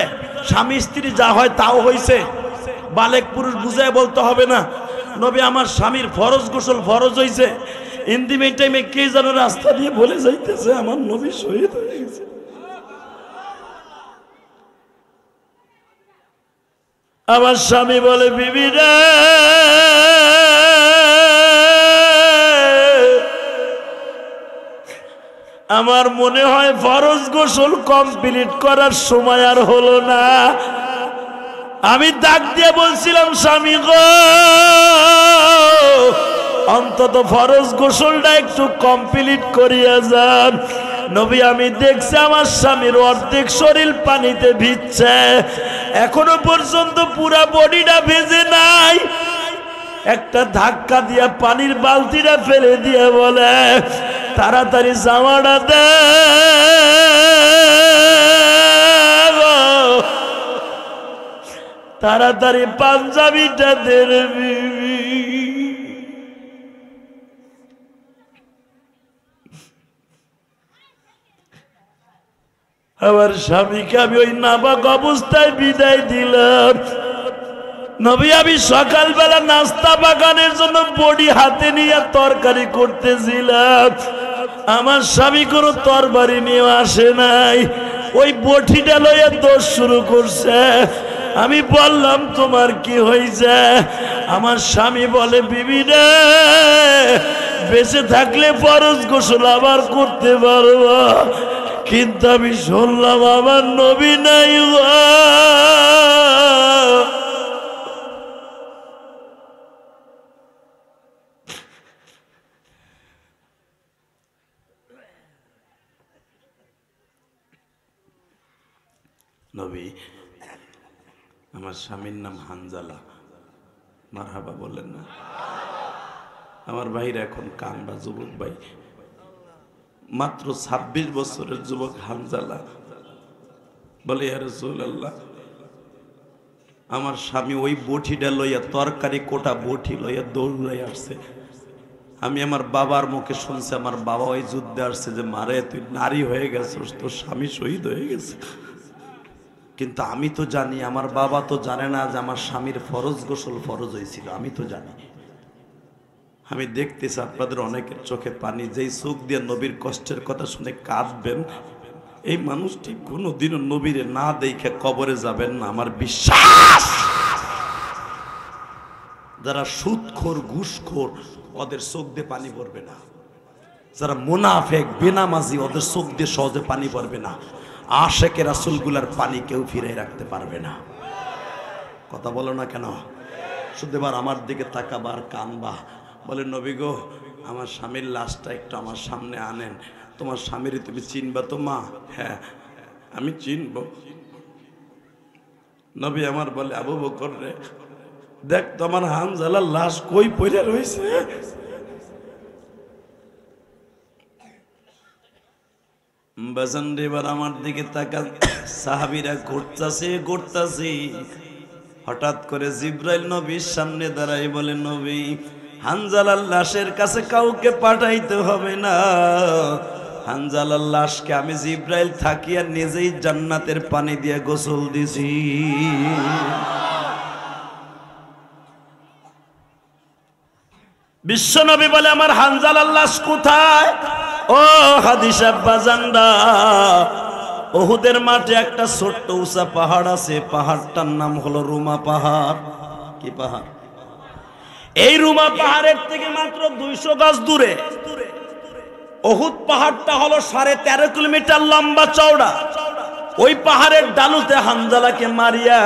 স্বামী স্ত্রী যা হয় তাও হয়েছে, বালেক পুরুষ বুঝায় বলতে হবে না। নবী আমার স্বামীর ফরজ গোসল ফরজ হয়েছে, ইন্দিমের টাইমে কে যেন রাস্তা দিয়ে বলে যাইতেছে আমার নবী শহীদ হয়ে গেছে। আমার স্বামী বলে, বিবি রে আমার মনে হয় ফরজ গোসল কমপ্লিট করার সময় আর হলো না। আমি ডাক দিয়ে বলছিলাম, স্বামী গো অন্তত ফরজ গোসলটা একটু কমপ্লিট করিয়া যান। নবী আমি দেখছি আমার স্বামীর অর্ধেক শরীর পানিতে ভিজছে, এখনো পর্যন্ত পুরা বডিটা ভেজে নাই। একটা ধাক্কা দিয়া পানির বালতিটা ফেলে দিয়ে বলে, তাড়াতাড়ি জামাটা দে, তাড়াতাড়ি পাঞ্জাবিটা দে রে বিবি। আমার স্বামীকে আমি ওই নাবাক অবস্থায় বিদায় দিলাম। নবী আমি সকালবেলা নাস্তা বাগানের জন্য বডি হাতে নিয়ে তরকারি করতেছিলাম, আমার স্বামী কোনো তরবারি নিয়ে আসে নাই, ওই বটিটা লইয়া দোষ শুরু করছে। আমি বললাম তোমার কি হয়েছে? আমার স্বামী বলে, বিবি রে বেঁচে থাকলে ফরজ গোসল আবার করতে পারবো, কিন্তু আমি শুনলাম আমার নবী নাই। নবী আমার স্বামীর নাম হানজালা, মারহাবা বলেন না। আমার ভাইরা এখন কান্দা, যুবক ভাই, মাত্র 26 বছরের যুবক হানজালা বলে, ইয়া রাসূলুল্লাহ আমার স্বামী ওই বটিটা লইয়া তরকারি কোটা বটি লইয়া দৌড়াই আসছে। আমি আমার বাবার মুখে শুনছি আমার বাবা ওই যুদ্ধে আসছে যে, মারে তুই নারী হয়ে গেছিস, তোর স্বামী শহীদ হয়ে গেছে। কিন্তু আমি তো জানি, আমার বাবা তো জানে না যে আমার স্বামীর ফরজ গোসল ফরজ হয়েছিল, আমি তো জানি। আমি দেখতেছি আপনাদের অনেকের চোখে পানি, যেই চোখ দিয়ে নবীর কষ্টের কথা শুনে কাঁদবেন, এই মানুষটি কোনোদিনও নবীরে না দেখে কবরে যাবেন না আমার বিশ্বাস। যারা সুদখোর ঘুষখোর ওদের চোখ দিয়ে পানি পড়বে না, যারা মুনাফেক বেনামাজি ওদের চোখ দিয়ে সহজে পানি পড়বে না। আশেকে রাসূলগুলার পানি কেউ ফিরে রাখতে পারবে না। কথা বলো না কেন? শুধু এবার আমার দিকে তাকাবার কানবা, বলে নবী গো আমার স্বামীর লাশটা একটু আমার সামনে আনেন, তোমার স্বামীর তুমি চিনবা তো মা? হ্যাঁ আমি চিনব। নবী আমার বলে আবু বকর রে দেখ তো আমার হানজালার লাশ কই পড়ে রয়েছে। বাজান রে এবার আমার দিকে তাকান, সাহাবীরা ঘুরতাছে। হঠাৎ করে জিব্রাইল নবীর সামনে দাঁড়াই বলে নবী হানজালার লাশের কাছে কাউকে পাঠাইতে হবে না, হানজালার লাশকে আমি জিব্রাইল থাকি আর নিজেই জান্নাতের পানি দিয়ে গোসল দিছি। বিশ্বনবী বলে আমার হানজালার লাশ কোথায়? ও হাদিস আব্বাজানরা, ওহুদের মাঠে একটা ছোট্ট উঁচা পাহাড় আছে, পাহাড়টার নাম হলো রুমা পাহাড়। কি পাহাড়? এই রুমা পাহাড়ের থেকে মাত্র 200 গজ দূরে ওহুদ পাহাড়টা হলো 13.5 কিলোমিটার লম্বা চওড়া। ওই পাহাড়ের ডালুতে হানজালাকে মারিয়া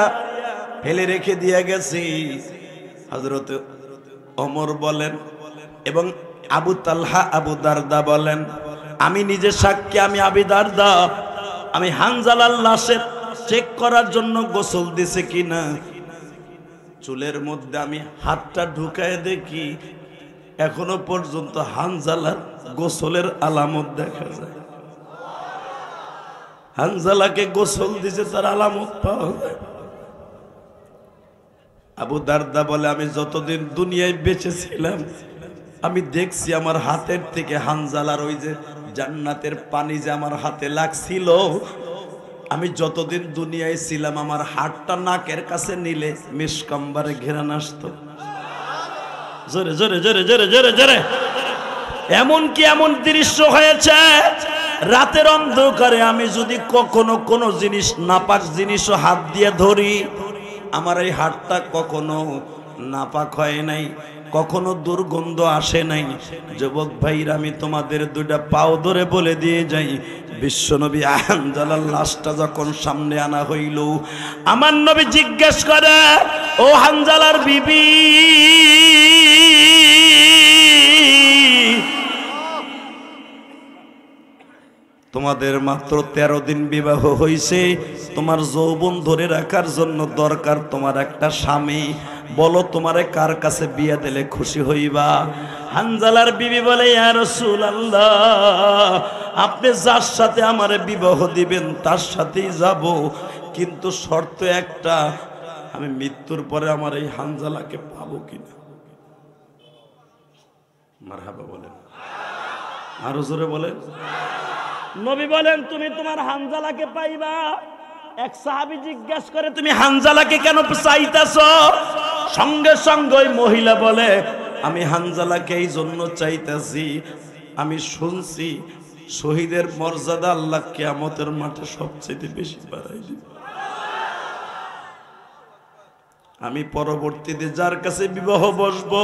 ফেলে রেখে দিয়ে গেছি। হযরত ওমর বলেন এবং আবু তালহা আবু দারদা বলেন আমি নিজে সাক্ষী, আমি আবু দারদা, আমি হানজালার লাশের চেক করার জন্য গোসল দিছে কিনা চুলের মধ্যে আমি হাতটা ঢুকায় দেখি এখনো পর্যন্ত হানজালার গোসলের আলামত দেখা যায়। হানজালাকে গোসল দিছে তার আলামত পাওয়া যায়। আবু দারদা বলে আমি যতদিন দুনিয়ায় বেঁচে ছিলাম আমি দেখছি আমার হাতের থেকে হানজালার ওই যে জান্নাতের পানি যে আমার হাতে লাগছিল, আমি যতদিন দুনিয়ায় ছিলাম আমার হাতটা নাকের কাছে নিলে মিশকাম্বারে ঘেরান আসতো। জোরে জোরে জোরে জোরে জোরে জোরে। এমন কি এমন দৃশ্য হয়েছে রাতের অন্ধকারে আমি যদি কখনো কোনো জিনিস নাপাক জিনিসও হাত দিয়ে ধরি আমার এই হাতটা কখনো নাপাক হয় নাই, কখনো দুর্গন্ধ আসে নাই। যুবক ভাইরা আমি তোমাদের দুইটা পাও ধরে বলে দিয়ে যাই, বিশ্বনবী হানজালার লাশটা যখন সামনে আনা হইল আমার নবী জিজ্ঞেস করে ও হানজালার বিবি তোমাদের মাত্র 13 দিন বিবাহ হয়েছে, তোমার যৌবন ধরে রাখার জন্য দরকার তোমার একটা স্বামী, বলো তোমারে কার কাছে বিয়ে দিলে খুশি হইবা? হানজালার বিবি বলে ইয়া রাসূলুল্লাহ আপনি যার সাথে আমারে বিবাহ দিবেন তার সাথেই যাব, কিন্তু শর্ত একটা, আমি মৃত্যুর পরে আমার এই হানজালাকে পাবো কিনা। মারহাবা বলেন, আরো জোরে বলেন। নবী বলেন তুমি তোমার হানজালাকে পাইবা। এক সাহাবী জিজ্ঞাসা করে তুমি হানজালাকে কেন চাইতাছো? সঙ্গে সঙ্গে ওই মহিলা বলে আমি হানজালাকে এই জন্য চাইতাছি, আমি শুনছি শহীদের মর্যাদা আল্লাহ কিয়ামতের মাঠে সবচেয়ে বেশি বাড়াই দিবে। আমি পরবর্তীতে যার কাছে বিবাহ বসবো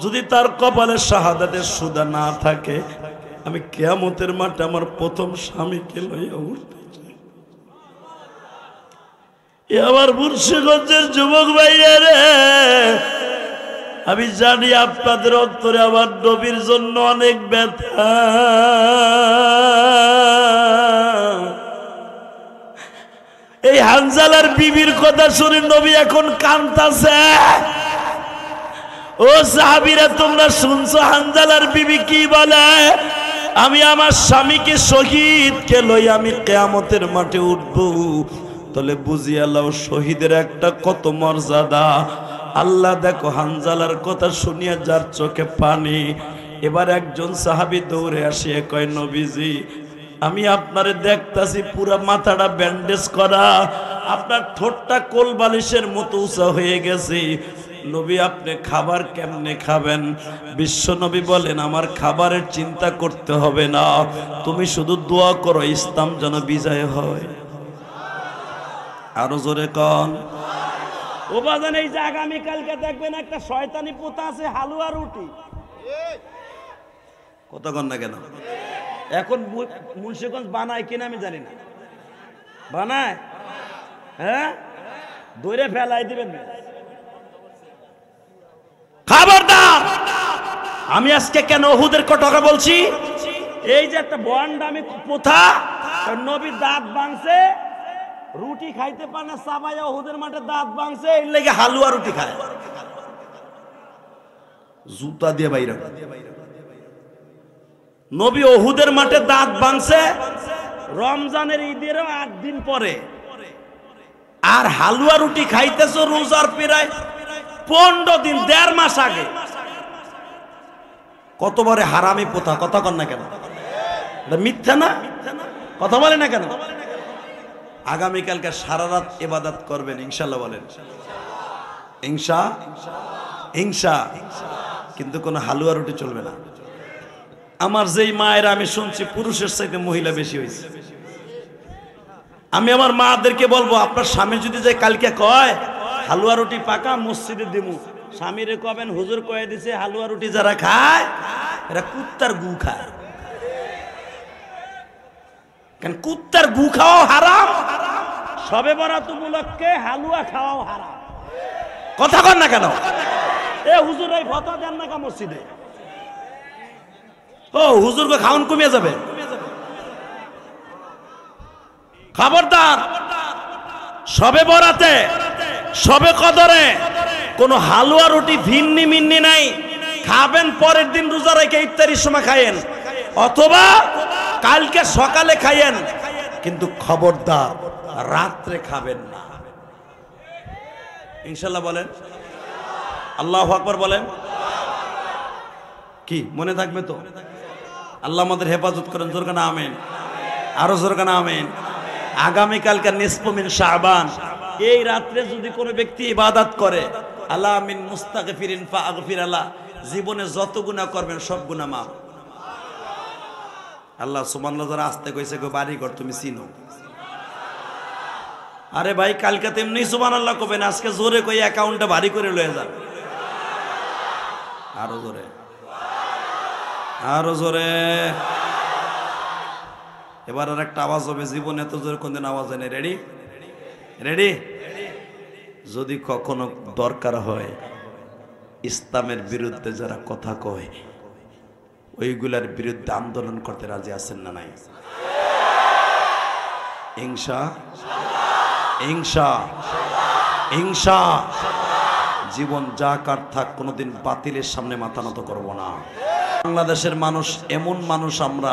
যদি তার কপালে শাহাদাতের সুদা না থাকে আমি কিয়ামতের মাঠে আমার প্রথম স্বামীকে লইয়া উঠতে চাই। আমার মুন্সিগঞ্জের যুবক ভাইরা রে, আমি জানি আপনাদের অন্তরে আমার নবীর জন্য অনেক ব্যথা। এই হানজালার বিবির কথা শুনে নবী এখন কাঁদতাছে। ও সাহাবীরা তোমরা শুনছো হানজালার বিবি কি বলে? আমি আমার স্বামীকে শহীদকে লই আমি কিয়ামতের মাঠে উঠব। তাহলে বুঝিয়া লও শহীদের একটা কত মর্যাদা। আল্লাহ দেখো হানজালার কথা শুনিয়া যার চোখে পানি। এবার একজন সাহাবী দৌড়ে আসিয়া কয় নবীজি আমি আপনারে দেখতাছি পুরা মাথাটা ব্যান্ডেজ করা, আপনার ঠোঁটটা কোল বালিশের মতো উঁচা হয়ে গেছে, নবী আপনি খাবার কেমনে খাবেন? বিশ্ব নবী বলেন আমার খাবারের চিন্তা করতে হবে না, তুমি শুধু দোয়া করো ইসলাম যেন বিজয় হয়। আরো জোরে কন। ও বাজান এই যে আগামীকালকে দেখবেন একটা শয়তানি পোতা আছে হালুয়া রুটি, কতক্ষণ না কেন এখন মুন্সিগঞ্জ বানায় কিনা আমি জানি না, বানায় হ্যাঁ ধরে ফেলাই দিবেন খবরদার! আমি আজকে কেন উহুদের কথা বলছি? এই যে একটা বন্ডামি প্রথা, নবী দাঁত ভাঙছে, রুটি খাইতে পারে না, সাবাইয়া উহুদের মাঠে দাঁত ভাঙছে, এর লেগে হালুয়া রুটি খায়, জুতা দিয়ে বাইরে। নবী উহুদের মাঠে দাঁত ভাঙছে রমজানের ঈদেরও 8 দিন পরে, আর হালুয়া রুটি খাইতেছো রোজার প্রায় 15 দিন, 1.5 মাস আগে। কত বড় হারামি প্রথা! কথা কন না কেন? মিথ্যা না? কথা বলে না কেন? আগামীকালকে সারা রাত ইবাদত করবেন ইনশাআল্লাহ, বলেন ইনশা। কিন্তু কোনো হালুয়া রুটি চলবে না। আমার যেই মায়ের আমি শুনছি পুরুষের চাইতে মহিলা বেশি হয়েছে। আমি আমার মাদেরকে বলবো, আপনার স্বামী যদি যে কালকে কয় হালুয়া রুটি পাকা মসজিদে দিমু, স্বামীরে কবেন হুজুর কয়ে দিছে হালুয়া রুটি যারা খায় এরা কুত্তার গু খায়। কারণ কুত্তার গু খাওয়াও হারাম, সবে বরাত উপলক্ষে হালুয়া খাওয়াও হারাম। কথা কন না কেন? এ হুজুর এই ফতোয়া দেন না কা মসজিদে? ও হুজুরকে খাওয়ান কমিয়ে যাবে। খবরদার! সবে বরাতে, সবে কদরে কোনো হালুয়া রুটি ভিন্নি মিন্নি নাই। খাবেন পরের দিন রোজা রেখে ইফতারির সময় খায়েন, অথবা কালকে সকালে খায়েন, কিন্তু খবরদার রাত্রে খাবেন না। ইনশাআল্লাহ বলেন, আল্লাহু আকবার বলেন। কি মনে থাকবে তো? আল্লাহ আমাদের হেফাজত করেন, জোরে না আমিন, আরো জোরে না আমিন। আগামীকালকে নিসফু মিন শাবান, এই রাত্রে যদি কোনো ব্যক্তি ইবাদত করে, আল্লাহ মিন মুস্তাগফিরিন ফাগফির আল্লাহ, জীবনে যত গুনাহ করবেন সব গুনাহ মাফ। আল্লাহ সুবহানাল্লাহ, যারা আসতে কইছে গো বাড়ি ঘর তুমি চিনো। আরে ভাই কালকে তেমনি সুবহানাল্লাহ কবেন, আজকে জোরে কই অ্যাকাউন্টে ভারী করে লয়ে যান। আরো জোরে, আরো জোরে। এবার আর একটা আওয়াজ হবে, জীবনে এত জোরে কোনদিন আওয়াজ হয় না। রেডি? রেডি? যদি কখনো দরকার হয় ইসলামের বিরুদ্ধে যারা কথা কয়, ওইগুলার বিরুদ্ধে আন্দোলন করতে রাজি আছেন না নাই? ইনশা ইনশা ইনশা। জীবন যা কার থাক, কোনোদিন বাতিলের সামনে মাথা নত করব না। বাংলাদেশের মানুষ এমন মানুষ, আমরা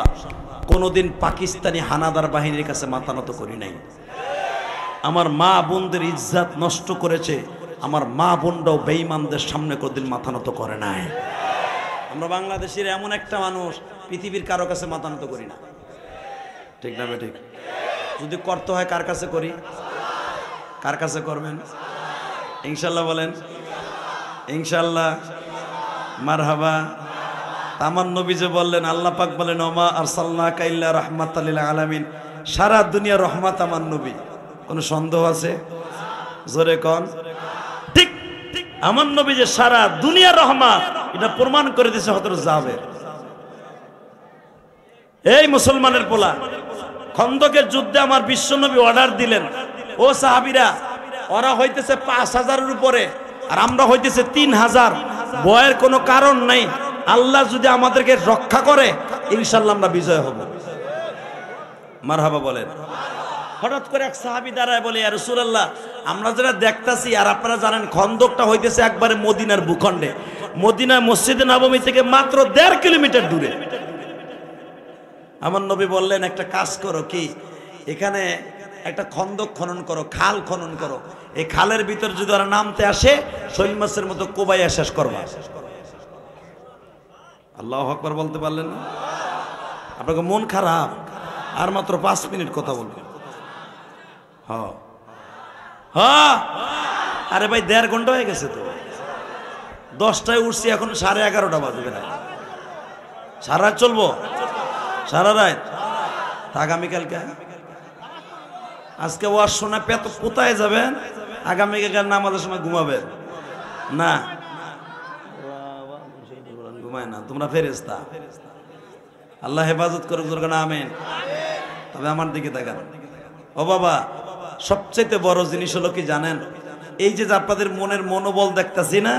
কোনোদিন পাকিস্তানি হানাদার বাহিনীর কাছে মাথা নত করি নাই। আমার মা বোনদের ইজ্জত নষ্ট করেছে, আমার মা বোনরাও বেঈমানদের সামনে কোনোদিন মাথা নত করে নাই। আমরা বাংলাদেশের এমন একটা মানুষ, পৃথিবীর কারো কাছে মাথা নত করি না। ঠিক না বে ঠিক? যদি করতে হয় কার কাছে করি? কার কাছে করবেন? ইনশাল্লাহ বলেন ইনশাল্লাহ, মারহাবা। আমার নবী যে বললেন, আল্লাহ পাক বলেন ওমা আরসালনাকা ইল্লা রাহমাতাল লিল আলামিন, সারা দুনিয়া রহমত আমার নবী। কোনো সন্দেহ আছে? জোরে কোন ঠিক? আমার নবী যে সারা দুনিয়া রহমত, এটা প্রমাণ করে দিয়েছে হযরত জাবের। এই মুসলমানের পোলা, খন্দকের যুদ্ধে আমার বিশ্ব নবী অর্ডার দিলেন, ও সাহাবীরা, ওরা হইতেছে 5000-এর উপরে আর আমরা হইতেছে 3000, ভয়ের কোনো কারণ নাই। আল্লাহ যদি আমাদেরকে রক্ষা করে ইনশাআল্লাহ আমরা বিজয় হব। মারহাবা বলেন। হঠাৎ করে এক সাহাবী দাঁড়ায় বলে, ইয়া রাসূলুল্লাহ, আমরা যেটা দেখতাছি, আর আপনারা জানেন খন্দকটা হইতেছে একবারে মদিনার ভূখণ্ডে, মদিনা মসজিদে নববী থেকে মাত্র 1.5 কিলোমিটার দূরে। আমার নবী বললেন, একটা কাজ করো, কি এখানে একটা খন্দক খনন করো, খাল খনন করো, এই খালের ভিতর যদি ওরা নামতে আসে শৈল মাছের মতো কোবাইয়া শেষ করবা। আল্লাহু আকবার বলতে পারলেন না? আপনাকে মন খারাপ? আর মাত্র 5 মিনিট কথা বলবেন। হ্যাঁ হ্যাঁ, আরে ভাই 1.5 ঘন্টা হয়ে গেছে তো, 10টায় উঠছি, এখন 11:30 বাজবে না। সারা রাত চলবো? সারা রাত? আগামীকালকে আজকে ওয়াজ শোনা পেত কোথায় যাবেন? আগামীকাল নামাজের সময় ঘুমাবেন না? ঘুমায় না, তোমরা ফেরেশতা। আল্লাহ হেফাজত করুক, জোরে না আমিন। তবে আমার দিকে তাকান। ও বাবা, সবচেয়ে বড় জিনিস হলো কি জানেন? এই যে আপনাদের মনের মনোবল দেখতাছি না,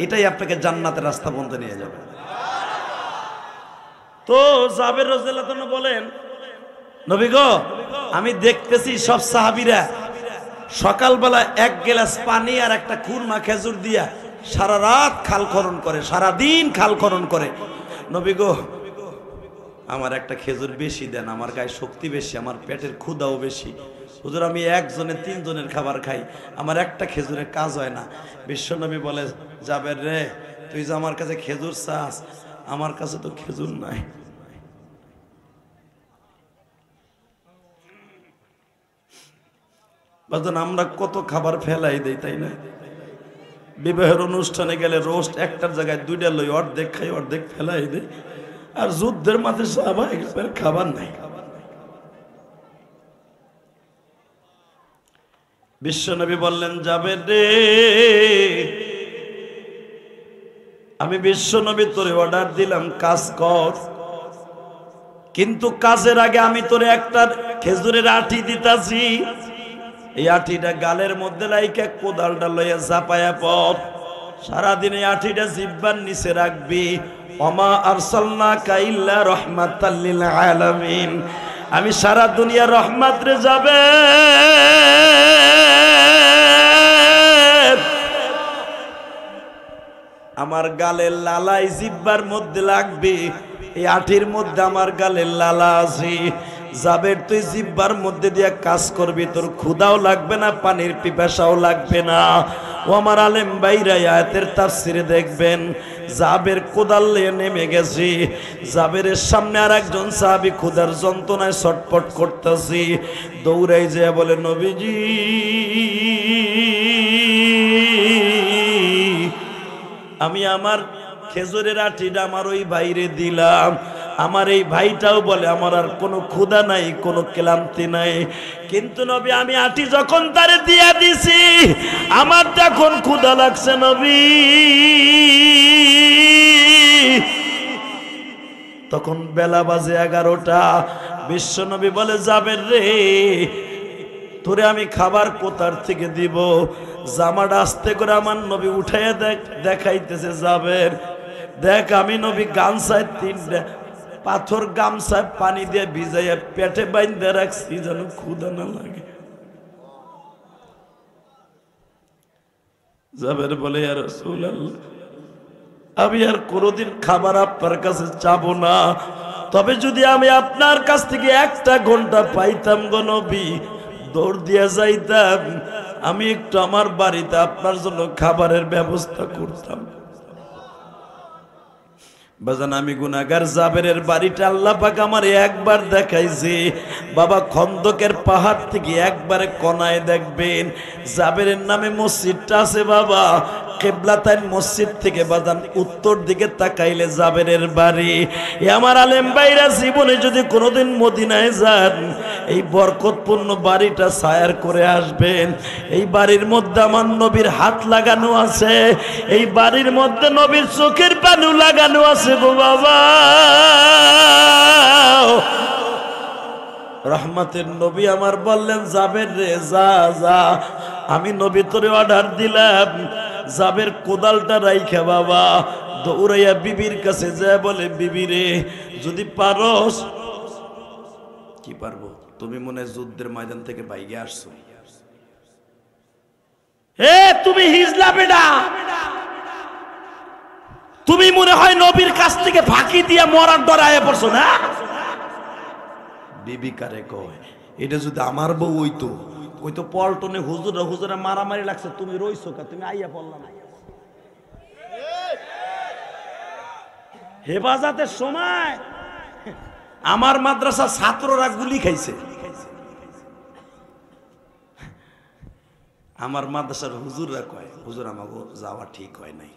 এটাই আপনাকে জান্নাতের রাস্তা পর্যন্ত নিয়ে যাবে। তো জাবের রাদিয়াল্লাহু তাআলা বলেন, নবী গো, আমি দেখতেছি সব সাহাবীরা সকালবেলা এক গ্লাস পানি আর একটা খুরমা খেজুর দিয়া সারা রাত খাল খনন করে, সারা দিন খাল খনন করে। নবী গো, আমার একটা খেজুর বেশি দেন, আমার গায়ে শক্তি বেশি, আমার পেটের ক্ষুধাও বেশি। হুজুর, আমি একজনে তিনজনের খাবার খাই, আমার একটা খেজুরের কাজ হয় না। বিশ্বনবী বলে, জাবের রে, তুই যে আমার কাছে খেজুর চাস, আমার কাছে তো খেজুর নাই। বাজান, আমরা কত খাবার ফেলাই দেই, তাই না? বিবাহের অনুষ্ঠানে গেলে রোস্ট একটার জায়গায় দুইটা লই, অর্ধেক খাই অর্ধেক ফেলাই দেই। আর যুদ্ধের মাঝে সবাই খাবার নাই। বিশ্বনবী বললেন, যাবে রে, আমি বিশ্বনবী তোরে অর্ডার দিলাম কাজ কর, কিন্তু কাজের আগে আমি তোরে একটা খেজুরের আঠি দিতাছি। এই আঠিটা গালের মধ্যে লাইকা কোদালটা লইয়া চাপায়া পর, সারাদিন এই আঠিটা জিহ্বার নিচে রাখবি। ওমা আরসালনাকা ইল্লা রাহমাতাল লিল আলামিন, আমি সারা দুনিয়া রহমত রে যাবে। আমার গালের লালাই জিহ্বার মধ্যে লাগবে, এই আঠির মধ্যে আমার গালের লালা আছে। জাবের, তুই জিহ্বার মধ্যে দিয়া কাজ করবি, তোর ক্ষুধাও লাগবে না, পানির পিপাসাও লাগবে না। ও আমার আলেম ভাইরা, আয়াতের তাফসিরে দেখবেন জাবের কোদাল নিয়ে নেমে গেছে। জাবেরের সামনে আর একজন সাহাবী ক্ষুধার যন্ত্রণায় ছটফট করতেছে। দৌড়াই যায় বলে, নবীজি, আমি আমার খেজুরের আঠিটা আমার ওই বাইরে দিলাম। আমার এই ভাইটাও বলে আমার আর কোনো ক্ষুধা নাই, কোনো ক্লান্তি নাই, কিন্তু নবী আমি আঠি যখন তারে দিয়া দিছি আমার তখন ক্ষুধা লাগছে নবী। তখন বেলা বাজে 11টা। বিশ্বনবী বলে, যাবেন রে, তোরে আমি খাবার কোথার থেকে দিব? জামাটা আস্তে করে আমার নবী উঠাইয়া দেখাইতেছে, যাবেন দেখ, আমি নবী গামছায় 3টা পাথর গামছায় পানি দিয়ে ভিজাইয়া পেটে বাইন্ধে রাখছি যেন ক্ষুধা না লাগে। জাবের বলে, ইয়া রাসূলুল্লাহ, আমি আর কোনোদিন খাবার আপনার কাছে চাবো না, তবে যদি আমি আপনার কাছ থেকে 1টা ঘন্টা পাইতাম গো নবী, দৌড় দিয়া যাইতাম, আমি একটু আমার বাড়িতে আপনার জন্য খাবারের ব্যবস্থা করতাম। বাজান, আমি গুনাহগার জাবেরের বাড়িটা আল্লাহ পাক আমার একবার দেখাইছে। বাবা, খন্দকের পাহাড় থেকে একবারে কোনায় দেখবেন জাবেরের নামে মসজিদটা আছে। বাবা, কিবলাতাইন মসজিদ থেকে বাজান উত্তর দিকে তাকাইলে জাবেরের বাড়ি। আমার আলেম ভাইরা, জীবনে যদি কোনোদিন মদিনায় যান, এই বরকতপূর্ণ বাড়িটা সায়ার করে আসবেন। এই বাড়ির মধ্যে আমার নবীর হাত লাগানো আছে, এই বাড়ির মধ্যে নবীর চোখের পানি লাগানো আছে গো বাবা। রহমতের নবী আমার বললেন, যাবেন রে, যা যা, আমি নবী তোরে অর্ডার দিলাম, জাবের কোদালটা রাইখা বাবা দৌড়াইয়া বিবির কাছে যায় বলে, বিবি রে, যদি পারস। কি পারবো? তুমি মনে যুদ্ধের ময়দান থেকে বাইরে আসছো, তুমি হিজলা বেডা, তুমি মনে হয় নবীর কাছ থেকে ফাঁকি দিয়ে মরার ডরায় পড়ছো না? বিবি কারে কয়, এটা যদি আমার বউ হইতো, ওই তো পল্টনে হুজুরে মারামারি লাগছে, তুমি রইছো কা, তুমি আইয়া পড়লা না। হেফাজতের সময় আমার মাদ্রাসা ছাত্ররা গুলি খাইছে, আমার মাদ্রাসার হুজুররা কয়, হুজুর আমাকে যাওয়া ঠিক হয় নাই।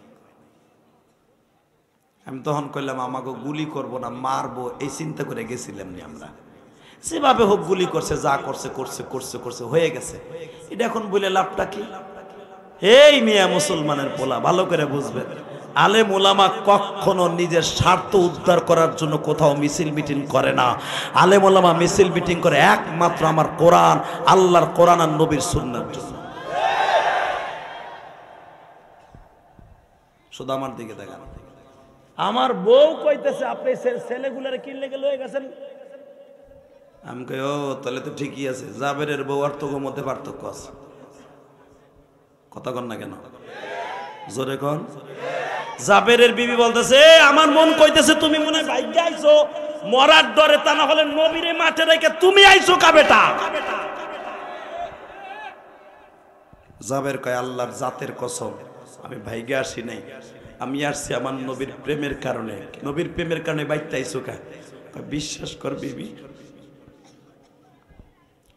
আমি তখন কইলাম, আমাকে গুলি করব না, মারবো, এই চিন্তা করে গেছিলাম নি আমরা। যেভাবে হোক গুলি করছে, যা করছে করছে করছে করছে হয়ে গেছে। এটা এখন বলে লাভটা কি? এই মিয়া মুসলমানের পোলা, ভালো করে বুঝবেন, আলেম ওলামা কখনো নিজের স্বার্থ উদ্ধার করার জন্য কোথাও মিছিল মিটিং করে না। আলেম ওলামা মিছিল মিটিং করে একমাত্র আমার কোরআন, আল্লাহর কোরআন আর নবীর সুন্নাহর জন্য। শুধু আমার দিকে দেখেন। আমার বউ কইতেছে আপনি ছেলেগুলারে কিনলে গেলে হয়ে গেছেন। আমি কই ও তাহলে তো ঠিকই আছে, জাবেরের বউ আর তোর মধ্যে পার্থক্য আছে। কথা কন না কেন? জোরে কন। জাবেরের বিবি বলতেছে আমার মন কইতেছে তুমি মনে হয় ভাগ্যে আইছো মরার ডরে, তা না হলে নবীরে মাঠে রেখে তুমি আইছো কাবেটা। জাবের কয় আল্লাহর জাতের কসম আমি ভাগ্যে আসি নাই, আমি আসছি আমার নবীর প্রেমের কারণে। নবীর প্রেমের কারণে বাইতে আইছো কা? বিশ্বাস কর বিবি,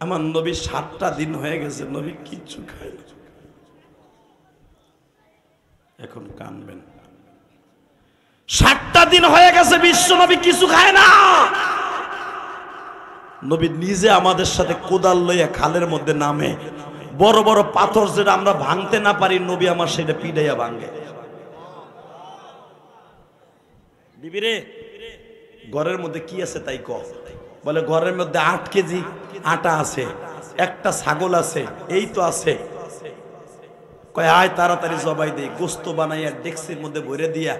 আমার নবী 7টা দিন হয়ে গেছে নবী কিচ্ছু খায় না। এখন কানবেন, 7টা দিন হয়ে গেছে বিশ্ব নবী কিছু খায় না। নবী নিজে আমাদের সাথে কোদাল লইয়া খালের মধ্যে নামে, বড় বড় পাথর যেটা আমরা ভাঙতে না পারি নবী আমার সেটা পিড়াইয়া ভাঙে। বিবিরে ঘরের মধ্যে কি আছে তাই কও। বলে ঘরের মধ্যে 8 কেজি আটা আছে, একটা ছাগল আছে, এই তো আছে। কয় আয় তাড়াতাড়ি জবাই দেই, গোস্ত বানাইয়া ডেক্সির মধ্যে ভরে দিয়া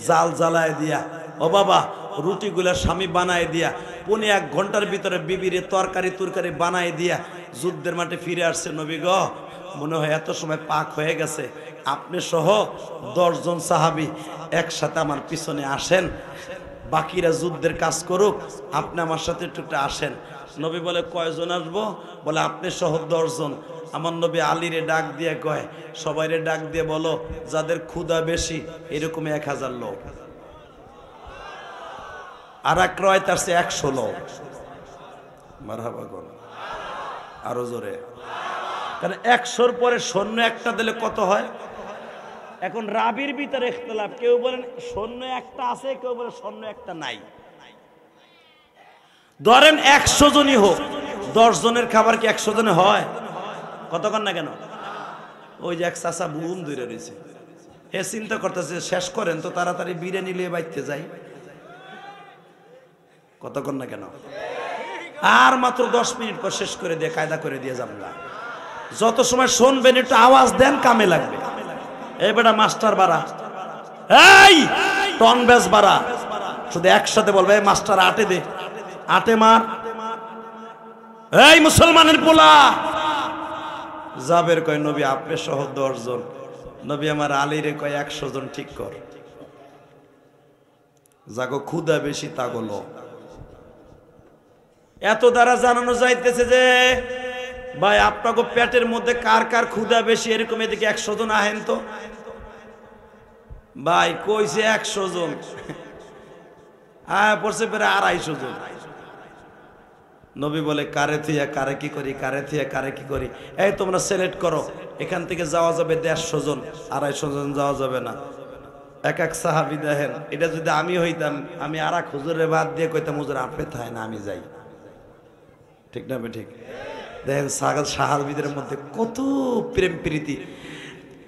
জাল জ্বালায় দিয়া, ও বাবা রুটিগুলা স্বামী বানায় দিয়া 1.5 ঘন্টার ভিতরে বিবিরে তরকারি বানায় দিয়া যুদ্ধের মাঠে ফিরে আসছে নবী গ। মনে হয় এত সময় পাক হয়ে গেছে, আপনি সহ 10 জন সাহাবী একসাথে আমার পিছনে আসেন, বাকিরা যুদ্ধের কাজ করুক, আপনি আমার সাথে একটু আসেন। নবী বলে কয়জন আসবো? বলে আপনি সহ 10 জন। আমার নবী আলীরে ডাক দিয়ে কয় সবাইরে ডাক দিয়ে বলো যাদের ক্ষুধা বেশি এরকম 1000 লোক, আর এক রয় তার চেয়ে 100 লোক। মারহাবা গো, আরো জোরে। কারণ 100-র পরে সৈন্য একটা দিলে কত হয়? এখন রাবির ভিতরে ইখতিলাফ, কেউ বলেন সৈন্য একটা আছে, কেউ বলে সৈন্য একটা নাই। ধরেন 100 জনই হোক, 10 জনের খাবার কি 100 জনে হয়? কতক্ষণ না কেন? ওই যে এক চাচা বুম দূরে রয়েছে, এ চিন্তা করতেছে শেষ করেন তো তাড়াতাড়ি বিরিয়ানি নিয়ে বাইতে যাই। কতক্ষণ না কেন? আর মাত্র 10 মিনিট পর শেষ করে দিয়ে কায়দা করে দিয়ে যাবলা। যত সময় শুনবেন একটু আওয়াজ দেন, কামে লাগবে। এই বেটা মাস্টার বাড়া, এই টন বেস বাড়া, শুধু একসাথে বলবে মাস্টার আটে দে, আটে মার। এই মুসলমানের পোলা। জাবের কয় নবী আপনি সহ 10 জন। নবী আমার আলীরে কয় 100 জন ঠিক কর, যাগো ক্ষুধা বেশি তাগলো। এত দ্বারা জানানো যাইতেছে যে ভাই আপনাকে পেটের মধ্যে কার কার ক্ষুধা বেশি, এরকম এদিকে 100 জন আহেন তো। ভাই কইছে 100 জন, পড়ছে প্রায় 250 জন। নবী বলে কারে থিয়া কারে কি করি, কারে থিয়া কারে কি করি। এই তোমরা সিলেক্ট করো, এখান থেকে যাওয়া যাবে 150 জন, 250 জন যাওয়া যাবে না। এক সাহাবী দেখেন, এটা যদি আমি হইতাম আমি আর এক হুজুরের বাদ দিয়ে কইতাম হুজুর আপনি থায় না আমি যাই। ঠিক না? ঠিক। দেখেন সাহাবীদের মধ্যে কত প্রেম প্রীতি।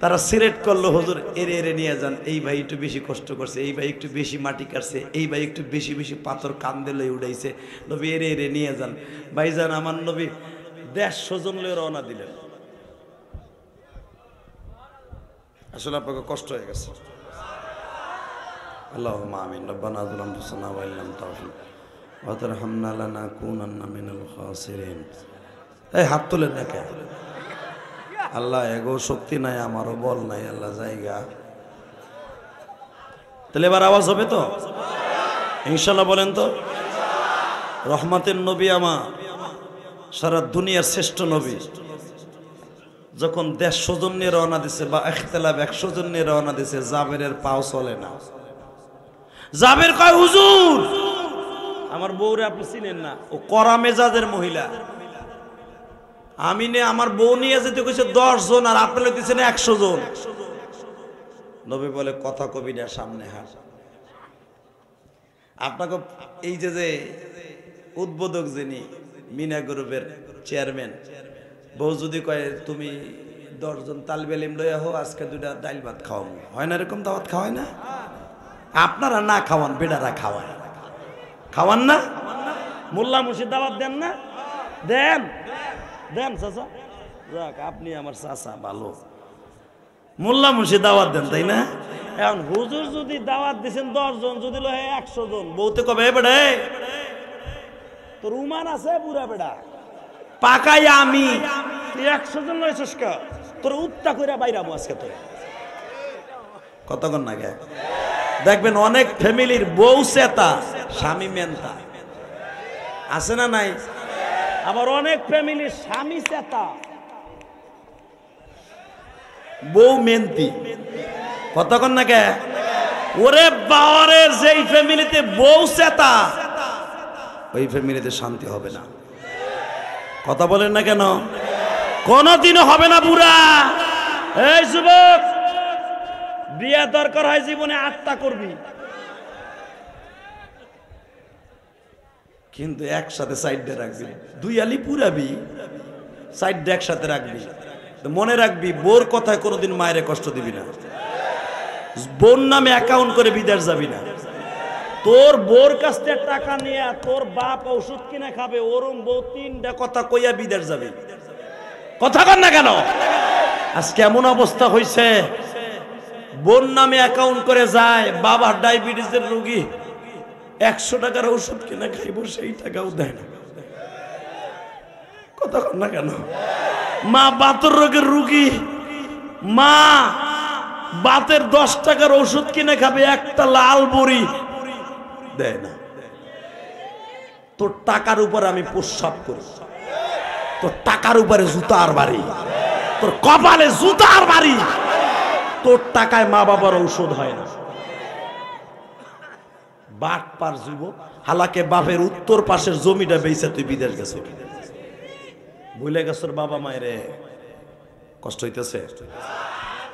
তারা সিলেক্ট করলো হুজুর এরে এরে নিয়ে যান, এই ভাই একটু বেশি কষ্ট করছে, এই ভাই একটু বেশি মাটি কাটছে, এই ভাই একটু বেশি বেশি পাথর কান্দে লই উঠাইছে, নবী এরে এরে নিয়ে যান। ভাইজান আমার নবী 150 জন লয়ে রওনা দিলেন। আসলে আপনাকে কষ্ট হয়ে গেছে। আল্লাহুম্মা আমিন। রব্বানা যালামনা আনফুসানা ওয়া ইল্লাম তাগফির ওয়া তারহামনা লানাকুনান্না মিনাল খাসিরিন। এই হাত তুলেন না কেন? আল্লাহ এগো শক্তি নাই, আমারও বল নাই আল্লাহ জায়গা। তাহলে এবার আওয়াজ হবে তো ইনশাআল্লাহ? বলেন তো। রহমতের নবী আমার, সারা দুনিয়ার শ্রেষ্ঠ নবী, যখন 150 জন নিয়ে রওনা দিছে বা ইখতিলাফ 100 জন নিয়ে রওনা দিছে, জাবেরের পাও চলে না। জাবের কয় হুজুর আমার বউরে আপনি চিনেন না, ও কড়া মেজাজের মহিলা। আমি নে আমার বউ নিয়ে যেতে কইছে 10 জন, আর আপনি লইতেছেন 100 জন। নবী বলে কথা কবি না, সামনে হাত। আপনাকে এই যে উদ্বোধক যিনি মিনা গ্রুপের চেয়ারম্যান, বউ যদি কয় তুমি 10 জন তালবে ইলম লইয়া হো, আজকে 2টা ডাল ভাত খাওয়াবো, হয় না? এরকম দাওয়াত খাওয়ায় না? আপনারা না খাওয়ান, বেটারা খাওয়ায়। খাওয়ান না? মোল্লা মুর্শিদ দাওয়াত দেন না? দেন দেন চাচা, যাক আপনি আমার চাচা ভালো। মোল্লা মুর্শিদ দাওয়াত দেন, তাই না? এখন হুজুর যদি দাওয়াত দিছেন 10 জন, যদি লয় 100 জন, বউতে কবে বেড়ে তোর উমান আছে বুড়া বেড়া পাকাই আমি 100 জন লইছস কা তোর উত্তা কইরা বাইরাবো আজকে তোর কতক্ষণ না গে দেখবেন অনেক ফ্যামিলির বউ সেতা স্বামী মেনতা আছে না নাই? আবার অনেক ফ্যামিলির স্বামী সেতা বউ মেনতি কতক্ষণ না গে ওরে বাবারে যেই ফ্যামিলিতে বউ সেতা ওই ফ্যামিলিতে শান্তি হবে না। কথা বলেন না কেন? কোনদিনও হবে না বুড়া। এই যুবক বিয়া দরকার হয় জীবনে 8টা করবি, কিন্তু একসাথে সাইডে রাখবি। 2 আলি পুরাবি সাইডে একসাথে রাখবি। মনে রাখবি বোর কথায় কোনোদিন মায়েরে কষ্ট দিবি না। বোর নামে অ্যাকাউন্ট করে বিদেশ যাবি না। তোর বোর কাছ থেকে টাকা নিয়ে তোর বাপ ওষুধ কিনে খাবে, ওরম বউ 3টা কথা কইয়া বিদেশ যাবে। কথা কর না কেন? আজকে এমন অবস্থা হয়েছে বোন নামে অ্যাকাউন্ট করে যায়, বাবার ডায়াবেটিসের রোগী 100 টাকার ওষুধ কিনে খাইব সেই টাকাও দেয় না। কথা কর না কেন? মা বাতের রোগের রোগী, মা বাতের 10 টাকার ওষুধ কিনে খাবে, একটা লাল বড়ি দেয় না। তোর টাকার উপর আমি প্রস্রাব করি, তোর টাকার উপরে জুতার বাড়ি, তোর কপালে জুতার বাড়ি। তোর টাকায় মা বাবার ঔষধ হয় না। বাট পার যুবক, হালাকে বাপের উত্তর পাশের জমিটা বেচে তুই বিদেশ গেছ, ভুলে গেছর বাবা মায়ের কষ্ট হইতেছে,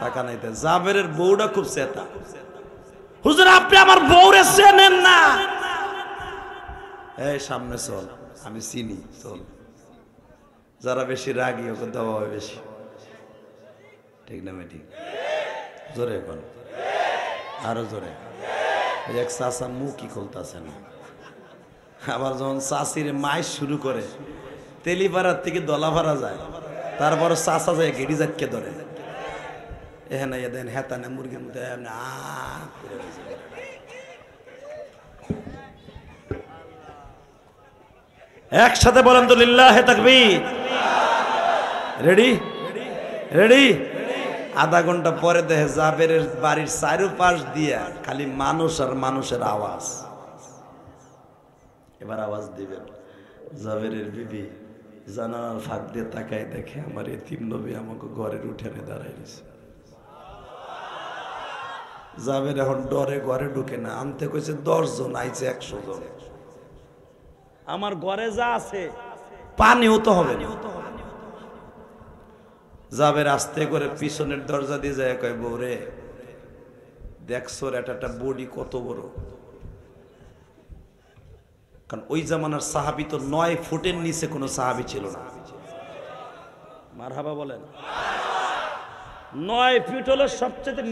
টাকা নাইতে। জাবেরের বউটা খুব চেতা, হুজুর আপনি আমার বউরে চেনেন না। এই সামনে চল, আমি চিনি, চল। যারা বেশি রাগি ওকে দেওয়া হয় বেশি, ঠিক না ঠিক? জোরে এখন, আরো জোরে। এক চাষা মুখই খুলতেছে না। আবার যখন চাষির মাই শুরু করে তেলিপাড়ার থেকে দলাভাড়া যায়, তারপর চাষা যায় গেড়ি জাতকে ধরে, এখানে দেন হেতানে মুরগির মধ্যে একসাথে বলেন তো লিল্লাহে তাকবীর। Ready ready. আধা ঘন্টা পরে দেখে জাবেরের বাড়ির চারুপাশ দিয়া খালি মানুষ আর মানুষের আওয়াজ। এবার আওয়াজ দিবেন। জাবেরের বিবি জানালার ফাঁক দিয়ে তাকায়, দেখে আমার এতিম নবী আমাকে ঘরের উঠানে দাঁড়াইছে। জাবের এখন ডরে ঘরে ঢুকে না, আনতে কইছে 10 জন, আইছে 100 জন। আমার ঘরে যা আছে পানিও তো হবে না। জাবের আস্তে করে পিছনের দরজা দিয়ে যায়, কয় বউরে দেখছো একটা বডি কত বড়। কারণ ওই জামানার সাহাবী তো 9 ফুটের নিচে কোনো সাহাবী ছিল না। মারহাবা বলেন। 9 ফিট হলো সবচেয়ে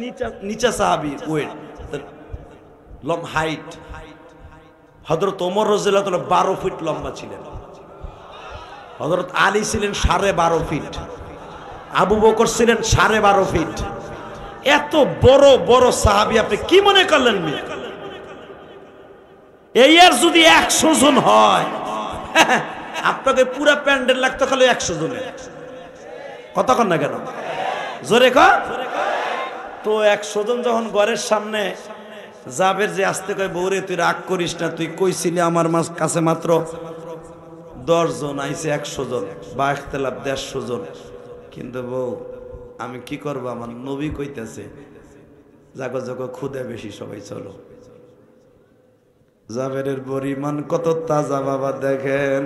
নিচা সাহাবী ওয়েট, হাইট। হযরত ওমর রাদিয়াল্লাহু তাআলা 12 ফিট লম্বা ছিলেন, হযরত আলী ছিলেন 12.5 ফিট, আবু বকর ছিলেন 12.5 ফিট। এত বড় বড় সাহাবী আপনি কি মনে করলেন? এই আর যদি 100 জন হয়, আপনাকে পুরো প্যান্ডেল লাগতো খালি 100 জনের। কতক্ষণ না কেন? জোরে কর তো। 100 জন যখন ঘরের সামনে, জাবের যে আসতে কয় বউরে তুই রাগ করিস না, তুই কইছিলি আমার কাছে মাত্র 10 জন, আইছে 100 জন, বা ইখতিলাফ 150 জন। কিন্তু বউ আমি কি করব, আমার নবী কইতেছে জাগো জাগো খুদে বেশি, সবাই চলো। জাবেরের পরিমাণ কত তাজা বাবা দেখেন।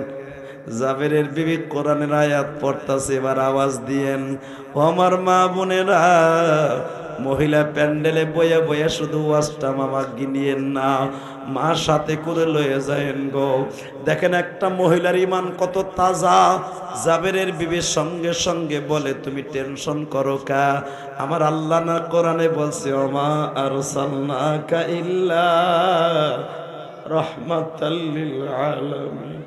জাবেরের বিবি কোরআনের আয়াত পড়তাছে, এবার আওয়াজ দিয়েন ও আমার মা বোনেরা, মহিলা প্যান্ডেলে বয়ে বয়ে শুধু ওয়াজটা মামা গিনিয়েন না, মা সাথে করে লয়ে যায়েন গো। দেখেন একটা মহিলার ইমান কত তাজা। জাবেরের বিবির সঙ্গে সঙ্গে বলে তুমি টেনশন করো কা, আমার আল্লাহ না কোরআনে বলছে ওমা আরসালনাকা ইল্লা রাহমাতাল লিল আলামিন।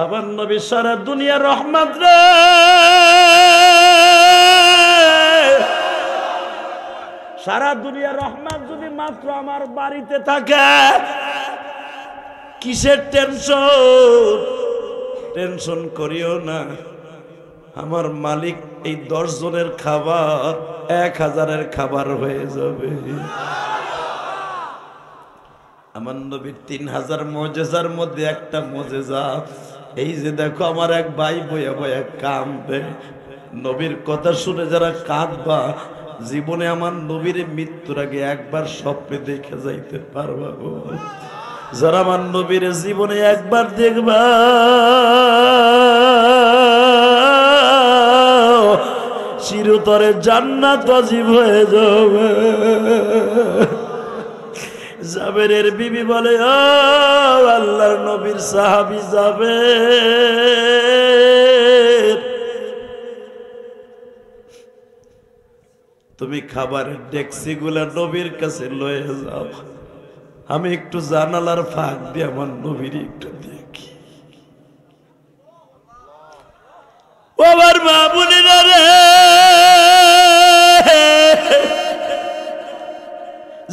আবার নবী সারা দুনিয়া রহমত রে। সারা দুনিয়ার রহমত যদি মাত্র আমার বাড়িতে থাকে, কিসের টেনশন করিও না। আমার মালিক এই 10 জনের খাবার 1000-এর খাবার হয়ে যাবে। আমার নবীর 3000 মুজিজার মধ্যে একটা মুজিজা, এই যে দেখো আমার এক ভাই বইয়া বইয়া কাঁদবে। নবীর কথা শুনে যারা কাঁদবা, জীবনে আমার নবীর মৃত্যুর আগে একবার স্বপ্নে দেখে যাইতে পারবা গো। যারা আমার নবীর জীবনে একবার দেখবা, চিরতরে জান্নাত ওয়াজিব হয়ে যাবে। জাবেরের বিবি বলে, ও আল্লাহর নবীর সাহাবী জাবের, তুমি খাবারের ডেকসিগুলা নবীর কাছে লয়ে যাও, আমি একটু জানালার ফাঁক দিয়ে আমার নবীর একটু দেখি। আমার মা বোনেরা রে,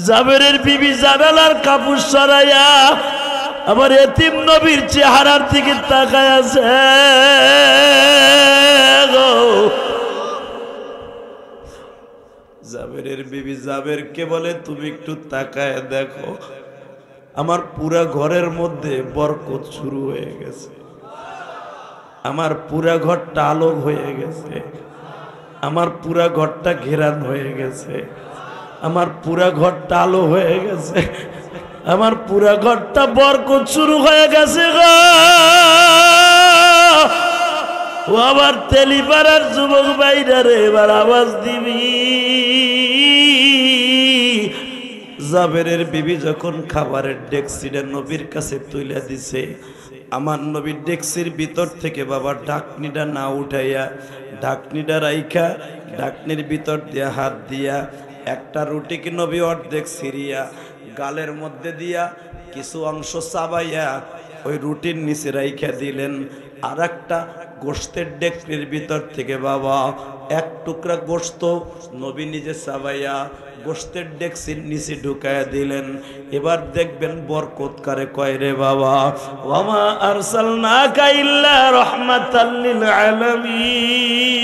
জাবেরের বিবি জানালার কাপড় সরাইয়া আমার এতিম নবীর চেহারার দিকে তাকায় আছে গো। জাবেরের বিবি জাবেরকে বলে, তুমি একটু তাকায় দেখো, আমার পুরা ঘরের মধ্যে বরকত শুরু হয়ে গেছে, আমার পুরা ঘরটা আলোক হয়ে গেছে, আমার পুরা ঘরটা ঘেরান হয়ে গেছে, আমার পুরা ঘরটা আলো হয়ে গেছে, আমার পুরা ঘরটা বরকত শুরু হয়ে গেছে গো। ও আবার তেলিপাড়ার যুবক ভাইরা রে, এবার আওয়াজ দিবি। জাবেরের বিবি যখন খাবারের ডেকসিটা নবীর কাছে তুলে দিছে, আমার নবীর ডেকসির ভিতর থেকে বাবা ঢাকনিটা না উঠাইয়া, ঢাকনিটা রাইখা ঢাকনির ভিতর দিয়া হাত দিয়া একটা রুটিকে নবী অর্ধেক ছিঁড়িয়া গালের মধ্যে দিয়া কিছু অংশ চাবাইয়া ওই রুটির নিচে রাইখা দিলেন। আর একটা গোশতের ডেকনির ভিতর থেকে বাবা এক টুকরা গোশত নবী নিজে চাবাইয়া গোশতের ডেকসির নিচে ঢুকায়া দিলেন। এবার দেখবেন বরকত কারে কয় রে বাবা, ওয়ামা আরসালনাকা ইল্লা রাহমাতাল লিল আলামিন।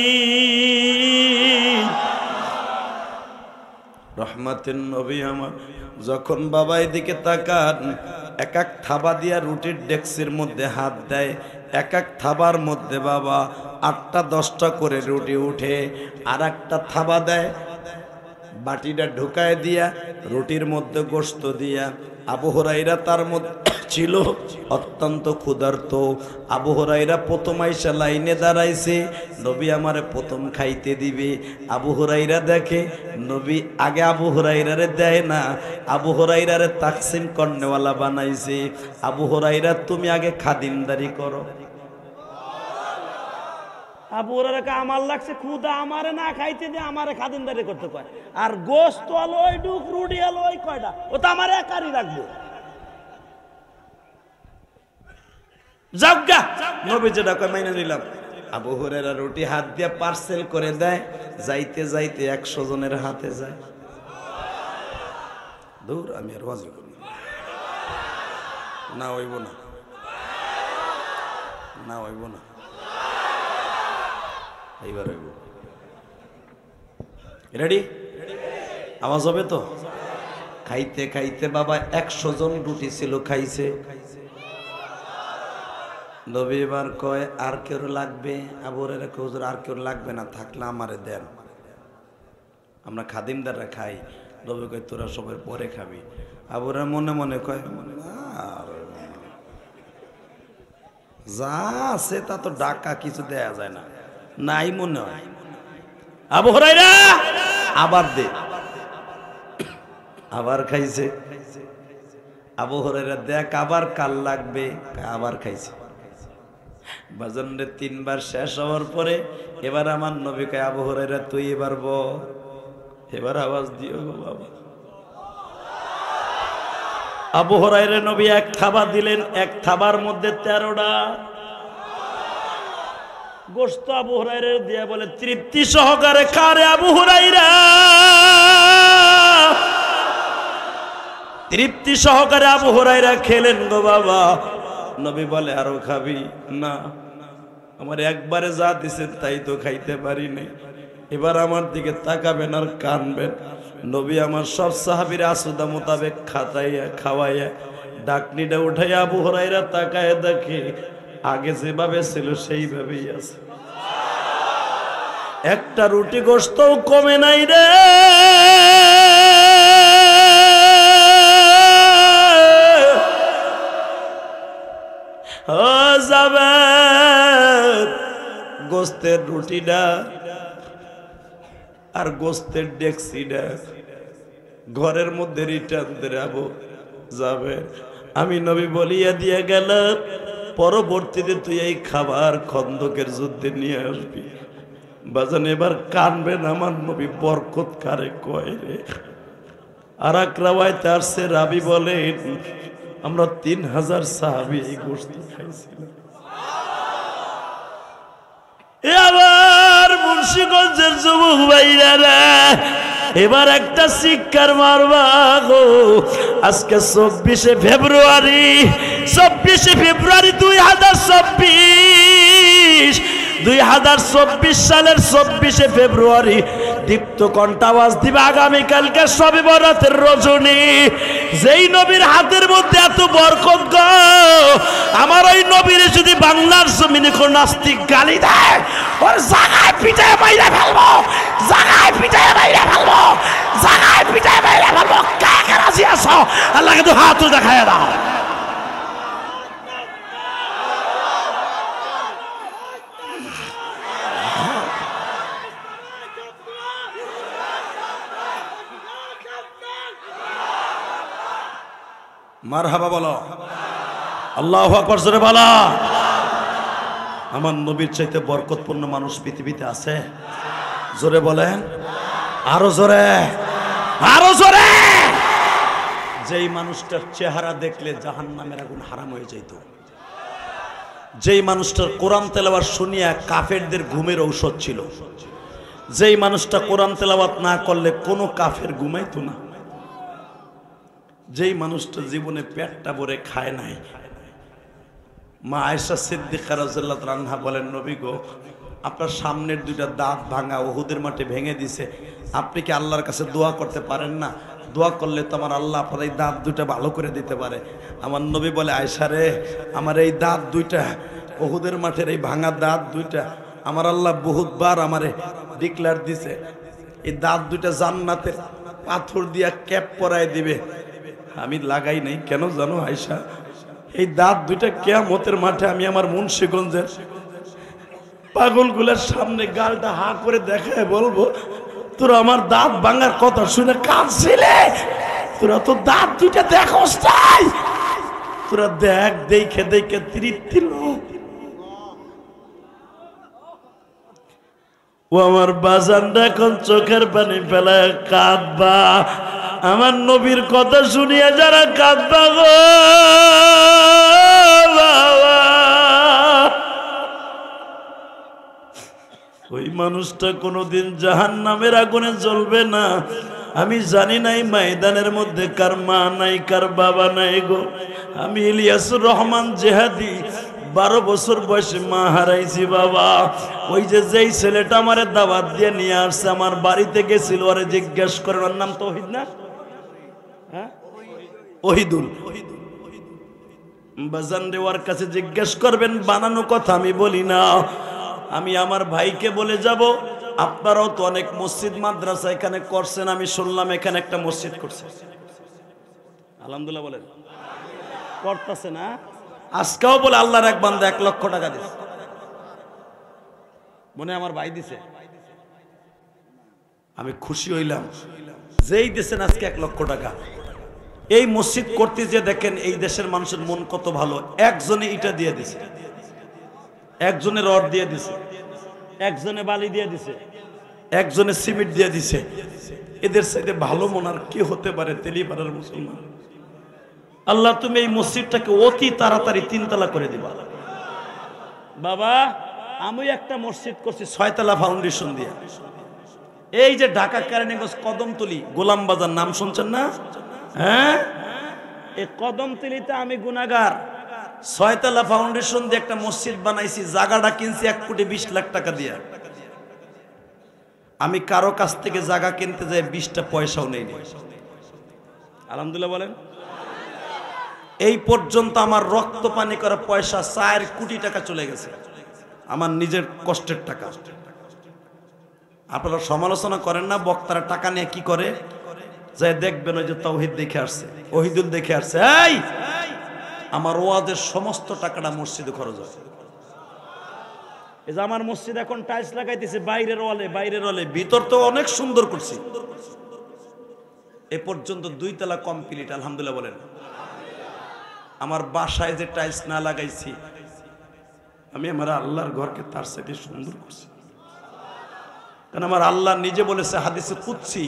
রহমাতের নবী আমার যখন বাবা এদিকে তাকান, এক এক থাবা দিয়া রুটির ডেক্সির মধ্যে হাত দেয়, এক এক থাবার মধ্যে বাবা 8টা 10টা করে রুটি উঠে, আর একটা থাবা দেয়, বাটিটা ঢুকায় দিয়া রুটির মধ্যে গোশত দিয়া। আবু হুরায়রা তার মধ্যে ছিল অত্যন্ত ক্ষুধার্ত। আবু হুরায়রা প্রথম আইসা লাইনে দাঁড়াইছে, নবী আমারে প্রথম খাইতে দিবে। আবু হুরায়রা দেখে নবী আগে আবু হুরায়রারে দেয় না, আবু হুরায়রারে তাকসিম করনেওয়ালা বানাইছে। আবু হুরায়রা তুমি আগে খাদিমদারি করো। আবু হুরায়রাকে আমার লাগছে ক্ষুধা, আমারে না খাইতে দিয়ে আমারে খাদিমদারি করতে কয়, আর গোশত আলো ওই ডুক রুটি আলো ওই কয়টা, ও তো আমার একারই রাখবো। যাজ্ঞা নবী যেটা কয় মাইনে নিলাম। আবু হুরায়রা রুটি হাত দিয়ে পার্সেল করে দেয়, যাইতে যাইতে 100 জনের হাতে যায়। দূর আমি আর ওয়াজ করি না, হইব না, না হইব না, এইবার হইব। রেডি? আওয়াজ হবে তো? খাইতে খাইতে বাবা 100 জন রুটি ছিল, খাইছে। নবী এবার কয় আর কেউ লাগবে? আবু হুরায়রা কয় হুজুর আর কেউ লাগবে না, থাকলে আমারে দেন, আমরা খাদিমদাররা খাই। নবী কয় তোরা সবাই পরে খাবি। আবু হুরায়রা মনে মনে কয় যা আছে তা তো ডাকা, কিছু দেয়া যায় না, নাই মনে হয়। আবু হুরায়রা আবার দে, আবার খাইছে। আবু হুরায়রা দেখ আবার কাল লাগবে, আবার খাইছে। বাজারে 3 বার শেষ হওয়ার পরে এবার আমার নবী কয় আবু হুরায়রা তুই এবার বল, এবার আওয়াজ দিও গো বাবা। আবু হুরায়রা নবী এক থাবা দিলেন, এক থাবার মধ্যে 13টা গোশত আবু হুরায়রা দিয়া বলে তৃপ্তি সহকারে খা রে আবু হুরায়রা। তৃপ্তি সহকারে আবু হুরায়রা খেলেন গো বাবা। নবী বলে আরো খাবি? না, আমার একবারে যা দিছেন তাই তো খাইতে পারি নাই, এবার আমার দিকে তাকাবেন আর কানবেন। নবী আমার সব সাহাবীর আসুদা মোতাবেক খাতাইয়া খাওয়াইয়া ডাকনিটা উঠাইয়া আবু হুরায়রা তাকায় দেখে আগে যেভাবে ছিল সেইভাবেই আছে, একটা রুটি গোশতও কমে নাই রে। ও জাবের, গোস্তের রুটিটা আর গোস্তের ডেক্সিটা ঘরের মধ্যে রিটার্ন দেবো যাবে। আমি নবী বলিয়া দিয়ে গেলাম, পরবর্তীতে তুই এই খাবার খন্দকের যুদ্ধে নিয়ে আসবি। বাজান এবার কানবেন, আমার নবী বরকত কারে কয় রে। আর এক রাওয়ায়াতে আসছে, রাবি বলেন আমরা 3000 সাহাবী এই গোশত খাইছিলাম। এবার মুন্সিগঞ্জের যুবক ভাইরা এবার একটা শিক্ষার মারবা গো। আজকে 24শে ফেব্রুয়ারি 2024 সালের 24শে ফেব্রুয়ারি দীপ্ত কণ্ঠ আওয়াজ দিবে আগামীকালকে শবে বরাতের রজনী। যেই নবীর হাতের মধ্যে এত বরকত গো, আমার ওই নবীর যদি বাংলার জমিনে কোন নাস্তিক গালি দেয় ওর জায়গায় পিটায় মাইরা ফেলবো, জায়গায় পিটায় মাইরা ফেলবো, জায়গায় পিটায় মাইরা ফেলবো। কে কে রাজি আছো? আল্লাহকে তো হাত দেখায় দাও। মারহাবা বলো, আল্লাহু আকবার জোরে বলো। আমার নবীর চাইতে বরকতপূর্ণ মানুষ পৃথিবীতে আছে? জোরে বলেন, আরো জোরে, আরো জোরে। যেই মানুষটার চেহারা দেখলে জাহান্নামের আগুন হারাম হয়ে যেত, যেই মানুষটার কোরআন তেলাওয়াত শুনিয়া কাফেরদের ঘুমের ঔষধ ছিল, যেই মানুষটা কোরআন তেলাওয়াত না করলে কোনো কাফের ঘুমাইতো না, যেই মানুষটা জীবনে পেটটা ভরে খায় নাই। মা আয়েশা সিদ্দিকা রাদিয়াল্লাহু তাআলা আনহা বলেন, নবী গো আপনার সামনের দুইটা দাঁত ভাঙা উহুদের মাঠে ভেঙে দিছে, আপনি কি আল্লাহর কাছে দোয়া করতে পারেন না? দোয়া করলে তো আমার আল্লাহ আপনার এই দাঁত দুইটা ভালো করে দিতে পারে। আমার নবী বলে, আয়েশা রে, আমার এই দাঁত দুইটা, উহুদের মাঠের এই ভাঙা দাঁত দুইটা আমার আল্লাহ বহুতবার আমারে ডিক্লেয়ার দিছে, এই দাঁত দুইটা জান্নাতের পাথর দিয়া ক্যাপ পরায় দিবে। আমি লাগাই নাই কেন জানো আয়েশা? এই দাঁত দুইটা কিয়ামতের মাঠে আমি আমার মুন্সিগঞ্জের পাগলগুলোর সামনে গালটা হা করে দেখায় বলবো, তোরা আমার দাঁত ভাঙার কথা শুনে কাঁদছিলে, তোরা তো দাঁত দুইটা দেখোস নাই, তোরা দেখ, দেখে দেখে তৃপ্তি লোক। ও আমার বাজানটা এখন চোখের পানি ফেলায় কাঁদবা, আমার নবীর কথা শুনিয়া যারা কাঁদবা গো বাবা, ওই মানুষটা কোনোদিন জাহান্নামের আগুনে জ্বলবে না। আমি জানি নাই ময়দানের মধ্যে কার মা নাই, কার বাবা নাই গো। আমি ইলিয়াসুর রহমান জেহাদি 12 বছর বয়সে মা হারাইছি বাবা। ওই যে যেই ছেলেটা আমারে দাওয়াত দিয়ে নিয়ে আসছে, আমার বাড়িতে গেছিল, ওরে জিজ্ঞেস করেন, ওর নাম তৌহিদ না? হ্যাঁ, ওহিদুল। বাজান রে, ওর কাছে জিজ্ঞেস করবেন, বানানো কথা আমি বলি না। আমি আমার ভাইকে বলে যাব, আপনারাও তো অনেক মসজিদ মাদ্রাসা এখানে করছেন, আমি শুনলাম এখানে একটা মসজিদ করছে, আলহামদুলিল্লাহ বলেন, করতেছে না? আজকেও বলে আল্লাহর এক বান্দা 1 লক্ষ টাকা দিছে, মনে আমার ভাই দিছে। আমি খুশি হইলাম, যেই দিছেন আজকে 1 লক্ষ টাকা। এই মসজিদ করতে যে দেখেন এই দেশের মানুষের মন কত ভালো। একজনে ইটা দিয়ে দিছে, একজনে রড দিয়ে দিছে, একজনে বালি দিয়ে দিছে, একজনে সিমেন্ট দিয়ে দিছে। এদের সাথে ভালো মন আর কি হতে পারে? তেলিপাড়ার মুসলমান। আল্লাহ তুমি এই মসজিদটাকে অতি তাড়াতাড়ি 3 তলা করে দিবা বাবা। আমি একটা মসজিদ করছি 6 তলা ফাউন্ডেশন দিয়ে। এই যে ঢাকা কেরানীগঞ্জ কদমতলী গোলাম বাজার নাম শুনছেন না? হ্যাঁ, এই কদমতলিতে আমি গুনাহগার। 6 তলা ফাউন্ডেশন দিয়ে একটা মসজিদ বানাইছি, জায়গাটা কিনছি 1,20,00,000 টাকা দিয়ে। আমি কারো কাছ থেকে জায়গা কিনতে যাই 20টা পয়সাও নেইনি। আলহামদুলিল্লাহ বলেন। এই পর্যন্ত আমার রক্ত পানি করা পয়সা 4 কোটি টাকা চলে গেছে, আমার নিজের কষ্টের টাকা। আপনারা সমালোচনা করেন না বক্তারা টাকা নিয়ে কি করে, যাই দেখবেন ওই যে তাওহীদ দেখে আসছে, ওহিদুল দেখে আসছে, এই আমার ওয়াজের সমস্ত টাকাটা মসজিদে খরচ হয়। এই যে আমার মসজিদ এখন টাইলস লাগাইতেছে বাইরের ওয়ালে, ভিতর তো অনেক সুন্দর করছি। এ পর্যন্ত 2 তলা কমপ্লিট, আলহামদুলিল্লাহ বলেন। আমার বাসায় যে টাইলস না লাগাইছি, আমি আমার আল্লাহর ঘরকে তার সাথে সুন্দর করছি। কারণ আমার আল্লাহ নিজে বলেছে হাদিসে কুদসি,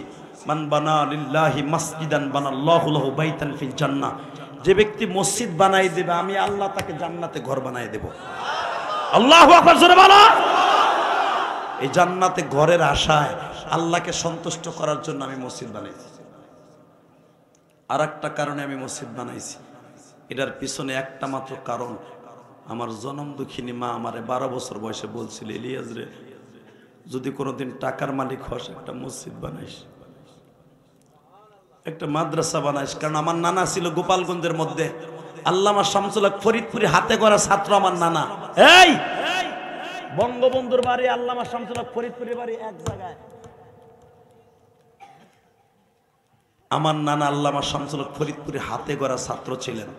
মান বানা লিল্লাহি মাসজিদান বানাল্লাহু লাহু বাইতান ফিল জান্নাহ। যে ব্যক্তি মসজিদ বানাই দেবে, আমি আল্লাহ তাকে জান্নাতে ঘর বানাই দেব। আল্লাহু আকবার জোরে বলো। এই জান্নাতে ঘরের আশায় আল্লাহকে সন্তুষ্ট করার জন্য আমি মসজিদ বানাইছি। আর একটা কারণে আমি মসজিদ বানাইছি, এটার পিছনে একটা মাত্র কারণ। আমার জনম দুঃখিনী মা আমারে 12 বছর বয়সে বলছিল, ইলিয়াস রে, যদি কোনোদিন টাকার মালিক হস একটা মসজিদ বানাইস, একটা মাদ্রাসা বানাইস। কারণ আমার নানা ছিল গোপালগঞ্জের মধ্যে, আল্লামা শামসুল হক ফরিদপুরি হাতে করা ছাত্র আমার নানা। এই বঙ্গবন্ধুর বাড়ি, আল্লামা শামসুল হক ফরিদপুরের বাড়ি এক জায়গায়। আমার নানা আল্লামা শামসুল হক ফরিদপুরে হাতে গড়া ছাত্র ছিলেন।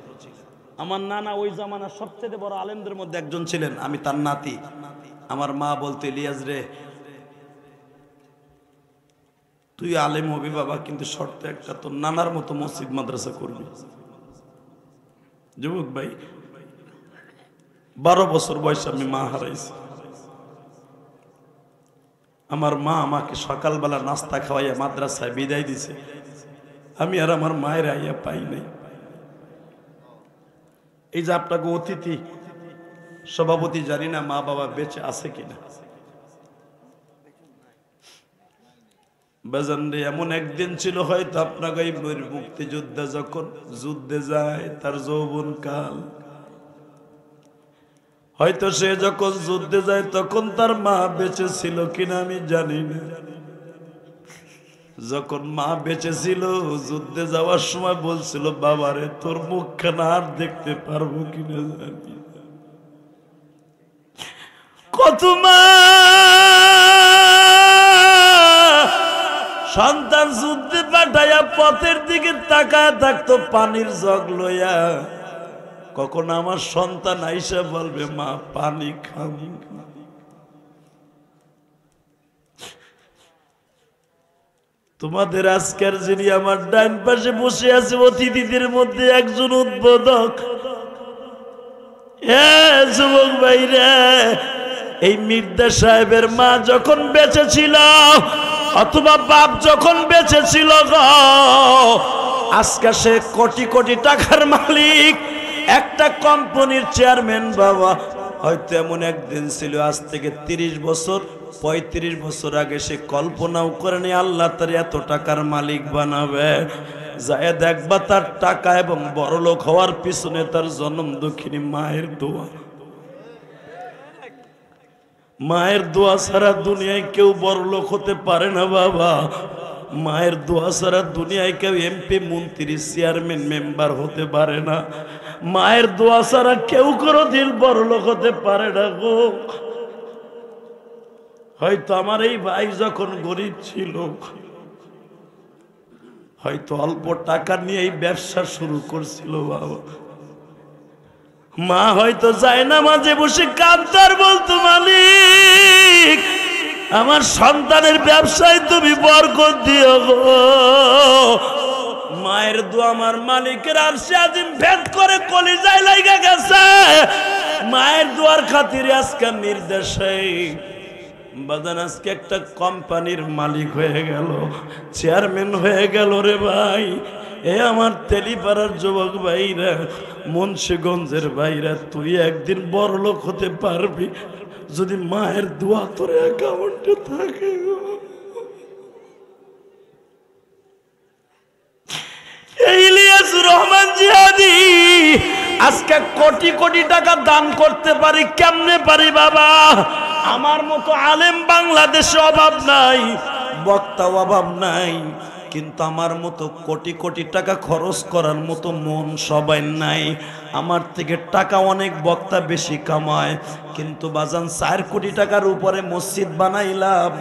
আমার নানা ওই জামানার সবচেয়ে বড় আলেমদের মধ্যে একজন ছিলেন, আমি তার নাতি। আমার মা বলতো, ইলিয়াস রে, তুই আলেম হবি বাবা, কিন্তু শর্ত একটা, তোর নানার মতো মসজিদ মাদ্রাসা করবি। যুবক ভাই, 12 বছর বয়সে আমি মা হারাইছি। আমার মা আমাকে সকালবেলা নাস্তা খাওয়াইয়া মাদ্রাসায় বিদায় দিছে, আমি আর আমার মায়ের আইয়া পাই নাই। এই যে আপনাকে অতিথি সভাপতি, জানি না মা বাবা বেঁচে আছে কিনা। বাজান রে, এমন একদিন ছিল হয়তো আপনাকে এই মুক্তিযোদ্ধা যখন যুদ্ধে যায় তার যৌবন কাল, হয়তো সে যখন যুদ্ধে যায় তখন তার মা বেঁচে ছিল কিনা আমি জানি না। যখন মা বেঁচে ছিল, যুদ্ধে যাওয়ার সময় বলছিল, বাবারে তোর মুখখানা আর দেখতে পারবো কিনা জানি না। কত মা সন্তান যুদ্ধে পাঠাইয়া পথের দিকে তাকায় থাকতো পানির জগ লইয়া, কখন আমার সন্তান আইসা বলবে, মা পানি খাবি। তোমাদের আজকের যিনি আমার ডাইন পাশে বসে আছে অতিথিদের মধ্যে একজন উদ্বোধক। যুবক ভাইরা, এই মির্জা সাহেবের মা যখন বেঁচে ছিল, অথবা বাপ যখন বেঁচে ছিল, আজকে সে কোটি কোটি টাকার মালিক, একটা কোম্পানির চেয়ারম্যান। বাবা, হয়তো এমন একদিন ছিল, আজ থেকে 30 বছর 35 বছর আগে সে কল্পনাও করেনি আল্লাহ তার এত টাকার মালিক বানাবে। যায় দেখবা তার টাকা এবং বড়লোক হওয়ার পিছনে তার জন্ম দুঃখিনী মায়ের দোয়া। মায়ের দোয়া ছাড়া দুনিয়ায় কেউ বড়লোক হতে পারে না বাবা। মায়ের দোয়া ছাড়া দুনিয়ায় কেউ এমপি, মন্ত্রী, চেয়ারম্যান, মেম্বার হতে পারে না। মায়ের দোয়া ছাড়া কেউ কোনোদিন বড়লোক হতে পারে না গো। হয়তো আমার এই ভাই যখন গরিব ছিল, হয়তো অল্প টাকা নিয়ে এই ব্যবসা শুরু করছিল বাবা। মা হয়তো যায় না, মাঝে বসে কাঁদতার, বলতো, মালিক আমার সন্তানের ব্যবসায় তুমি বরকত দিও গো। মায়ের দোয়া আমার মালিকের আরশে আজিম ভেদ করে কলিজায় লাগা গেছে। মায়ের দোয়ার খাতিরে আজকে মির্জা সাহেব বাজান আজকে একটা কোম্পানির মালিক হয়ে গেল, চেয়ারম্যান হয়ে গেল রে ভাই। এ আমার তেলিপাড়ার যুবক ভাইরা, মুন্সিগঞ্জের ভাইরা, তুই একদিন বড়লোক হতে পারবি যদি মায়ের দোয়া তোর অ্যাকাউন্টে থাকে। ইলিয়াস ইলিয়াসুর রহমান জিহাদি আজকে কোটি কোটি টাকা দান করতে পারি, কেমনে পারি বাবা? আমার মতো আলেম বাংলাদেশে অভাব নাই, বক্তা অভাব নাই, কিন্তু আমার মতো কোটি কোটি টাকা খরচ করার মতো মন সবাই নাই। আমার থেকে টাকা অনেক বক্তা বেশি কামায়, কিন্তু বাজান 4 কোটি টাকার উপরে মসজিদ বানাইলাম।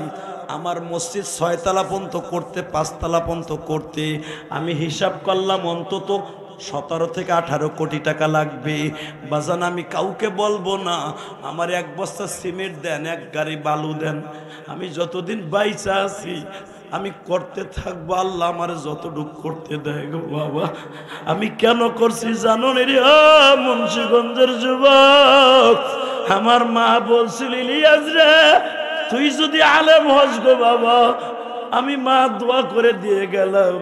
আমার মসজিদ 6 তলা পর্যন্ত করতে, 5 তলা পর্যন্ত করতে আমি হিসাব করলাম অন্তত 17 থেকে 18 কোটি টাকা লাগবে। বাজান আমি কাউকে বলবো না আমার 1 বস্তা সিমেন্ট দেন, 1 গাড়ি বালু দেন, আমি যতদিন বাইচা আছি আমি করতে থাকবো। আল্লাহ আমার যতটুকু করতে দেয় গো বাবা। আমি কেন করছি জানো রে মুন্সিগঞ্জের যুবক? আমার মা বলছিল ইলিয়াস রে তুই যদি আলেম হস গো বাবা, আমি মা দোয়া করে দিয়ে গেলাম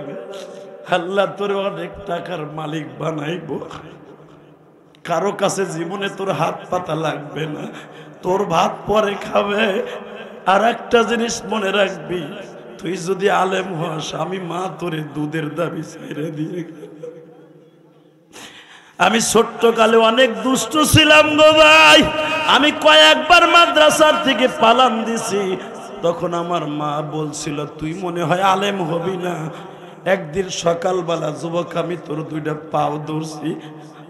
আল্লাহ তোর অনেক টাকার মালিক বানাইবো, কারো কাছে জীবনে তোর হাত পাতা লাগবে না, তোর ভাত পরে খাবে। আর একটা জিনিস মনে রাখবি, তুই যদি আলেম হস আমি মা তোরে দুধের দাবি ছেড়ে দিয়ে গেলাম। আমি ছোট্ট কালে অনেক দুষ্ট ছিলাম গো ভাই, আমি কয়েকবার মাদ্রাসার থেকে পালান দিছি। তখন আমার মা বলছিল তুই মনে হয় আলেম হবি না। একদিন সকালবেলা যুবক আমি তোর 2টা পাও ধরছি,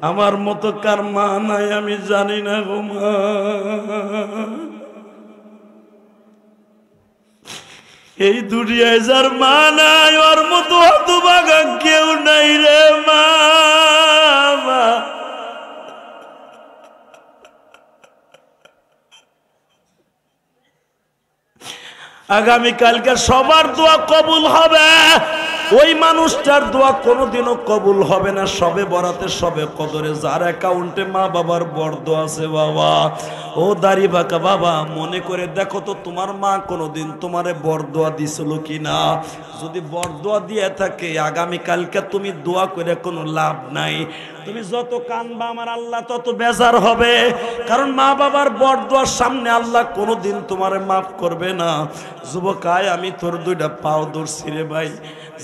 আমার মতো কার মা নাই আমি জানি না গো মা। এই দুনিয়ায় যার মা নাই ওর মতো হতভাগা কেউ নাই রে মা। আগামীকালকে সবার দোয়া কবুল হবে, ওই মানুষটার দোয়া কোনোদিনও কবুল হবে না সবে বরাতে সবে কদরে যার অ্যাকাউন্টে মা বাবার বরদোয়া আছে। বাবা ও দাড়ি বাঁকা বাবা, মনে করে দেখো তো তোমার মা কোনোদিন তোমারে বরদোয়া দিছিল কিনা। যদি বরদোয়া দিয়ে থাকে আগামীকালকে তুমি দোয়া করে কোনো লাভ নাই। তুমি যত কানবা আমার আল্লাহ তত বেজার হবে, কারণ মা বাবার বরদোয়ার সামনে আল্লাহ কোনোদিন তোমারে মাফ করবে না। যুবকায় আমি তোর 2টা পাও ধরছি রে ভাই,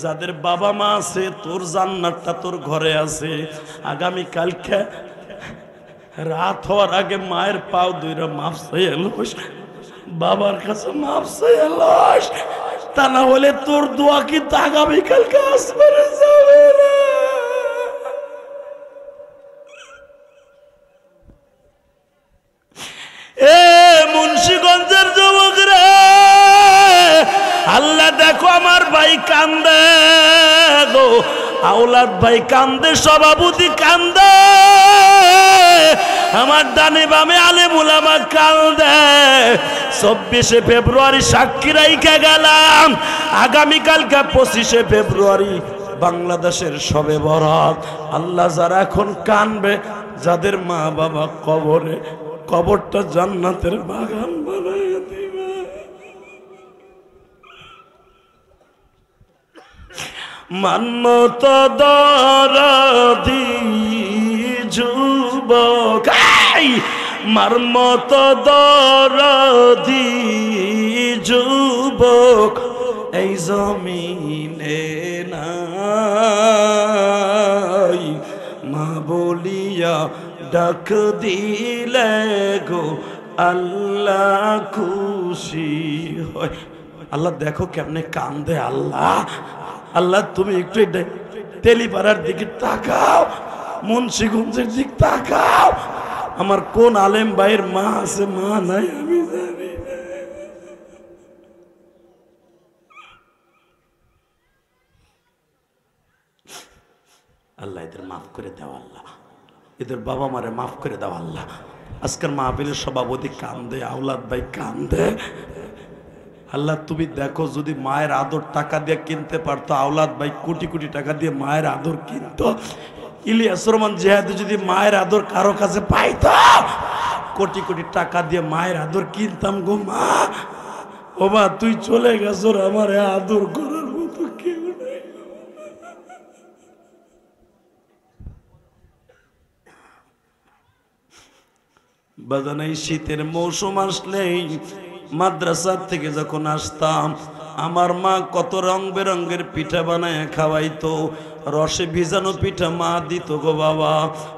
যাদের বাবা মা আছে তোর জান্নাতটা তোর ঘরে আছে। আগামীকালকে রাত হওয়ার আগে মায়ের পাও 2টা মাফ চাইয়া লস, বাবার কাছে মাফ চাইয়া লস, তা না হলে তোর দোয়া কিন্তু আগামীকালকে আসমানে যাবে না। এ মুন্সিগঞ্জের যুবক রে, আল্লাহ দেখো আমার ভাই কান্দে গো, আওলাদ ভাই কান্দে, সভাপতি কান্দে, আমার ডানে বামে আলেম উলামা কান্দে। 24শে ফেব্রুয়ারি সাক্ষী রাইখা গেলাম, আগামীকালকে 25শে ফেব্রুয়ারি বাংলাদেশের শবে বরাত। আল্লাহ যারা এখন কানবে, যাদের মা বাবা কবরে, কবরটা জান্নাতের বাগান বানাইয়া দিবে। মানমত দরদি যুবক, মারমত দরদি যুবক এই জমিনে নাই, মা বলিয়া ডাক দিলে গো আল্লাহ খুশি হয়। আল্লাহ দেখো কেমনে কান্দে। আল্লাহ আল্লাহ তুমি একটু তেলিপাড়ার দিকে তাকাও, মুন্সিগঞ্জের দিকে তাকাও, আমার কোন আলেম ভাইয়ের মা আছে মা নাই আমি জানি না। আল্লাহ এদের মাফ করে দাও, আল্লাহ এদের বাবা মারে মাফ করে দাও আল্লাহ। আজকের মাহফিলের সভাপতি কান্দে, আওলাদ ভাই কান্দে। আল্লাহ তুমি দেখো, যদি মায়ের আদর টাকা দিয়ে কিনতে পারতো, আওলাদ ভাই কোটি কোটি টাকা দিয়ে মায়ের আদর কিনতো, ইলিয়াস রহমান জিহাদি যদি মায়ের আদর কারো কাছে পাইতো, কোটি কোটি টাকা দিয়ে মায়ের আদর কিনতাম গো মা। ও মা তুই চলে গেছ, আমার আদর করার মতো কেউ নেই। বাজান এই শীতের মৌসুম আসলেই মাদ্রাসা থেকে যখন আসতাম আমার মা কত রং বেরঙ্গের পিঠা বানায় খাওয়াইতো, রসে ভিজানো পিঠা মা দিত গো বাবা।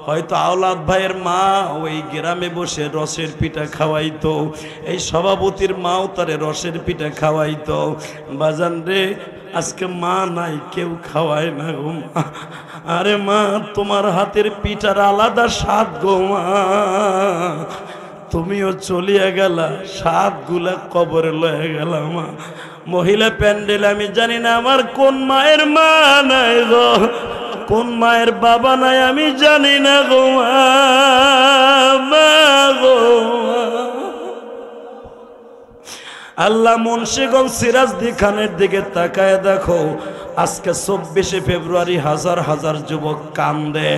হয়তো আওলাদ ভাইয়ের মা ওই গ্রামে বসে রসের পিঠা খাওয়াইতো, এই সভাপতির মাও তারে রসের পিঠা খাওয়াইতো। বাজান রে, আজকে মা নাই, কেউ খাওয়ায় না গো মা। আরে মা, তোমার হাতের পিঠার আলাদা স্বাদ গো মা। তুমিও চলিয়া গেলা, স্বাদগুলা কবরে লয়ে গেলা মা। মহিলা প্যান্ডেল আমি জানি না আমার কোন মায়ের মা নাই গো, কোন মায়ের বাবা নাই আমি জানি না গো মা গো। আল্লাহ মুন্সিগঞ্জ সিরাজদি খানের দিকে তাকায় দেখো, আজকে 24শে ফেব্রুয়ারি হাজার হাজার যুবক কান্দে।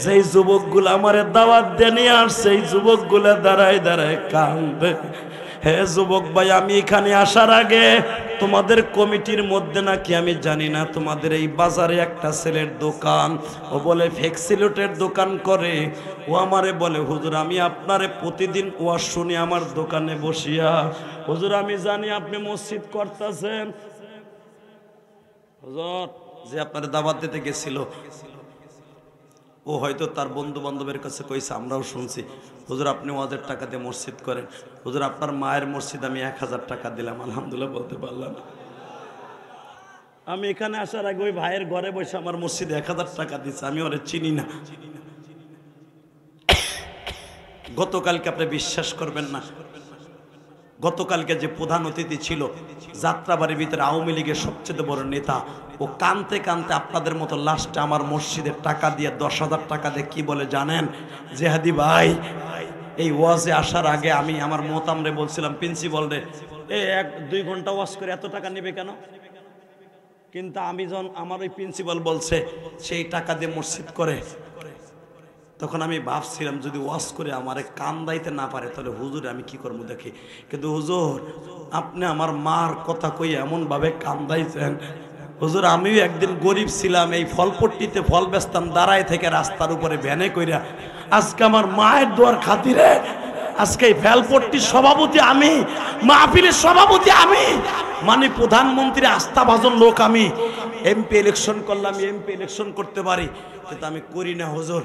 যেই যুবকগুলো আমারে দাওয়াত দিয়ে নিয়ে আসছে, সেই যুবকগুলো দাঁড়ায় দাঁড়ায় কান্দে। হে যুবক ভাই, আমি এখানে আসার আগে তোমাদের কমিটির মধ্যে নাকি আমি জানি না, তোমাদের এই বাজারে একটা ছেলের দোকান, ও বলে ফ্যাক্সিলোটের দোকান করে। ও আমারে বলে, হুজুর আমি আপনারে প্রতিদিন ওয়াজ শুনি আমার দোকানে বসিয়া। হুজুর আমি জানি আপনি মসজিদ করতেছেন। হুজুর যে আপনার দাওয়াত দিতে গেছিল, ও হয়তো তার বন্ধু বান্ধবের কাছে কইছে, আমরাও শুনছি, হুজুর আপনি ওয়াজের টাকা দিয়ে মসজিদ করেন। হুজুর আপনার মায়ের মসজিদ আমি 1000 টাকা দিলাম, আলহামদুলিল্লাহ বলতে পারলাম। আমি এখানে আসার আগে ওই ভাইয়ের ঘরে বসে আমার মসজিদে 1000 টাকা দিচ্ছে, আমি ওরে চিনি না। গতকালকে আপনি বিশ্বাস করবেন না, গতকালকে যে প্রধান অতিথি ছিল যাত্রাবাড়ির ভিতরে আওয়ামী লীগের সবচেয়ে বড় নেতা, ও কানতে কানতে আপনাদের মতো লাস্টে আমার মসজিদের টাকা দিয়ে 10,000 টাকা দিয়ে কি বলে জানেন? জেহাদি ভাই, এই ওয়াজে আসার আগে আমি আমার মোতামরে বলছিলাম, প্রিন্সিপাল রে, 1-2 ঘন্টা ওয়াজ করে এত টাকা নেবে কেন? কিন্তু আমি যখন আমার ওই প্রিন্সিপাল বলছে সেই টাকা দিয়ে মসজিদ করে, তখন আমি ভাবছিলাম যদি ওয়াজ করে আমারে কান্দাইতে না পারে তাহলে হুজুর আমি কি করবো দেখি। কিন্তু হুজুর আপনি আমার মার কথা কই এমনভাবে কান্দাইছেন। হুজুর আমিও একদিন গরিব ছিলাম, এই ফলপট্টিতে ফল বেচতাম, দাঁড়ায় থেকে রাস্তার উপরে ভ্যানে কইরা। আজকে আমার মায়ের দোয়ার খাতিরে আজকে এই ফলপট্টির সভাপতি আমি, মাহফিলের সভাপতি আমি, মানে প্রধানমন্ত্রী আস্থাভাজন লোক আমি। এমপি ইলেকশন করলাম, এমপি ইলেকশন করতে পারি, কিন্তু আমি করি না হুজুর,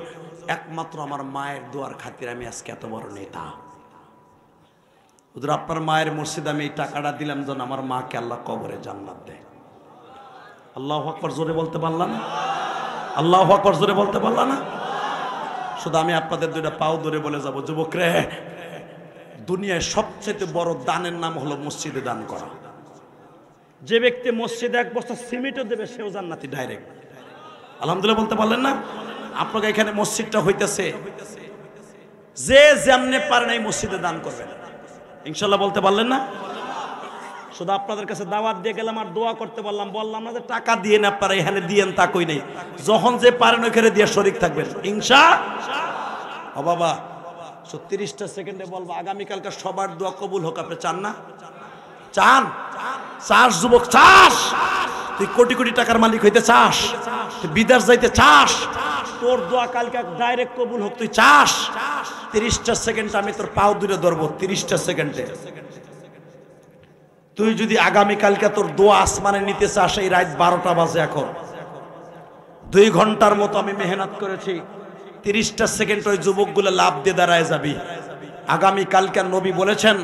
একমাত্র আমার মায়ের দোয়ার খাতির আমি আজকে এত বড় নেতা। হুজুর আপনার মায়ের মসজিদ আমি এই টাকাটা দিলাম যেন আমার মাকে আল্লাহ কবরে জান্নাত দেয়। আল্লাহু আকবার জোরে বলতে পারলাম না? আল্লাহু আকবার জোরে বলতে পারলাম না? শুধু আমি আপনাদের 2টা পাও ধরে বলে যাব, যুবক রে, দুনিয়ায় সবচেয়ে বড় দানের নাম হলো মসজিদে দান করা। যে ব্যক্তি মসজিদে 1 বস্তা সিমেন্টও দেবে সেও জান্নাতি ডাইরেক্ট। আলহামদুলিল্লাহ বলতে পারলেন না? আপনাকে এখানে মসজিদটা হইতেছে, যে যেমনে পারেন এই মসজিদে দান করবেন, ইনশাল্লাহ বলতে পারলেন না? শুধু আপনাদের কাছে দাওয়াত দিয়ে গেলাম আর দোয়া করতে বললাম না যে টাকা দিয়ে না আপনারা এখানে দিয়েন, তা কই নাই। যখন যে পারেন ওইখানে দিয়ে শরীক থাকবেন ইনশাআল্লাহ। ও বাবা 30টা সেকেন্ডে বলবো, আগামীকালকে সবার দোয়া কবুল হোক। আপনি চান না? চান? চাস যুবক, চাস? তুই কোটি কোটি টাকার মালিক হইতে চাস? তুই বিদেশ যাইতে চাস? তোর দোয়া কালকে ডাইরেক্ট কবুল হোক, তুই চাস? 30টা সেকেন্ড আমি তোর পাও দূরে ধরবো। 30টা সেকেন্ডে তুই যদি আগামীকালকে তোর দোয়া আসমানে নিতে চাস, এই রাত 12টা বাজে, এখন 2 ঘন্টার মতো আমি মেহনত করেছি। 30টা সেকেন্ড ওই যুবকগুলো লাভ দিয়ে দাঁড়ায় যাবি। আগামীকালকে নবী বলেছেন,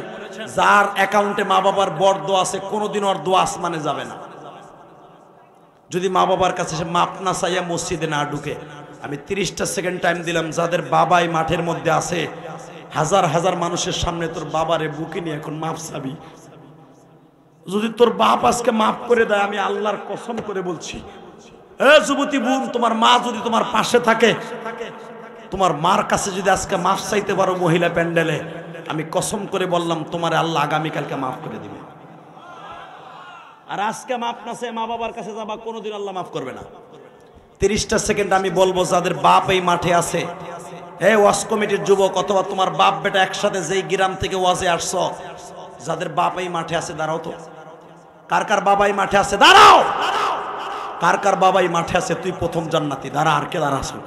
যার অ্যাকাউন্টে মা বাবার বড় দোয়া আছে কোনোদিন ওর দোয়া আসমানে যাবে না। যদি মা বাবার কাছে সে মাপ না চাইয়া মসজিদে না ঢুকে। আমি 30টা সেকেন্ড টাইম দিলাম। যাদের বাবাই মাঠের মধ্যে আছে, হাজার হাজার মানুষের সামনে তোর বাবারে বুকে নিয়ে এখন মাপ চাবি। যদি তোর বাপ আজকে মাফ করে দেয়, আমি আল্লাহর কসম করে বলছি, এ যুবতী বোন, তোমার মা যদি তোমার পাশে থাকে, তোমার মার কাছে যদি আজকে মাফ চাইতে পারো মহিলা প্যান্ডেলে, আমি কসম করে বললাম তোমার আল্লাহ আগামীকালকে মাফ করে দিবে। আর আজকে মাফ না চাই মা বাবার কাছে যাবা, কোনোদিন আল্লাহ মাফ করবে না। 30টা সেকেন্ড আমি বলবো, যাদের বাপ এই মাঠে আছে, এই ওয়াজ কমিটির যুবক অথবা তোমার বাপ বেটা একসাথে যেই গ্রাম থেকে ওয়াজে আসছো, যাদের বাপ এই মাঠে আছে দাঁড়াও তো। কার কার বাবাই মাঠে আছে দাঁড়াও। কার কার বাবাই মাঠে আছে, তুই প্রথম জান্নাতি, দাঁড়া। আর কে দাঁড়াছো?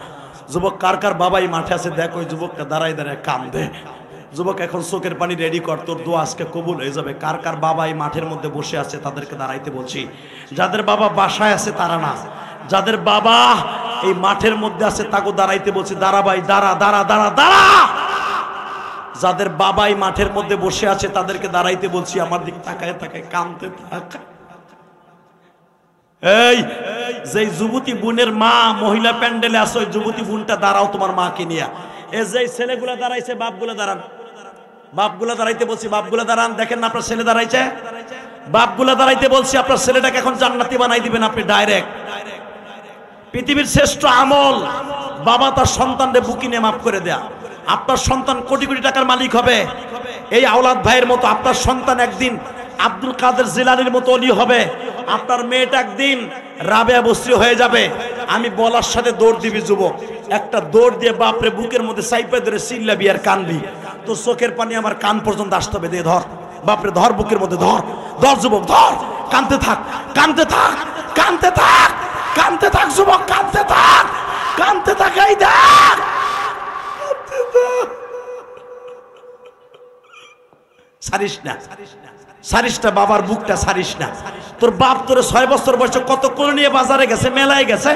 যুবক কার কার বাবাই মাঠে আছে, দেখ ওই যুবকটা দাঁড়ায় দাঁড়ায় কান্দে। যুবক এখন চোখের পানি রেডি কর, তোর দোয়া আজকে কবুল হয়ে যাবে। কার কার বাবা এই মাঠের মধ্যে বসে আছে তাদেরকে দাঁড়াইতে বলছি। যাদের বাবা বাসায় আছে তারা না, যাদের বাবা এই মাঠের মধ্যে আছে তাকে দাঁড়াইতে বলছি। দাঁড়া ভাই, দাঁড়া দাঁড়া দাঁড়া দাঁড়া। যাদের বাবা এই মাঠের মধ্যে বসে আছে তাদেরকে দাঁড়াইতে বলছি। আমার দিক তাকায় তাকায় কাঁদতে থাক। এই যে যুবতী বোনের মা মহিলা প্যান্ডেলে আছে, ওই যুবতী বোনটা দাঁড়াও তোমার মাকে নিয়ে। এই যে ছেলেগুলা দাঁড়াইছে, বাপগুলা দাঁড়ান, বাপগুলা দাঁড়াইতে বলছি, বাপগুলা দাঁড়ান। দেখেন না আপনার ছেলে দাঁড়াইছে, বাপগুলা দাঁড়াইতে বলছি। আপনার ছেলেটাকে এখন জান্নাতি বানাই দিবেন আপনি ডাইরেক্ট। পৃথিবীর শ্রেষ্ঠ আমল বাবা তার সন্তানদের বুকি নিয়ে মাফ করে দেয়া। আপনার সন্তান কোটি কোটি টাকার মালিক হবে, এই আওলাদ ভাইয়ের মতো। আপনার সন্তান একদিন আব্দুল কাদের জিলানির মতো ওলি হবে। আপনার মেয়েটা একদিন রাবেয়া বসরি হয়ে যাবে। আমি বলার সাথে দৌড় দিবি যুবক, একটা দৌড় দিয়ে বাপরে বুকের মধ্যে সাইপে ধরে চিল্লাবি আর কানবি। তো চোখের পানি আমার কান পর্যন্ত আসতে হবে। দিয়ে ধর বাপরে, ধর বুকের মধ্যে, ধর ধর যুবক ধর। কানতে থাক, কানতে থাক, কানতে থাক, কানতে থাক যুবক, কানতে থাক, কানতে থাক। এই দেখ, সারিস না, সারিস না বাবার বুকটা সারিস না। তোর বাপ তোরে 6 বছর বয়সে কত করে নিয়ে বাজারে গেছে, মেলায় গেছে,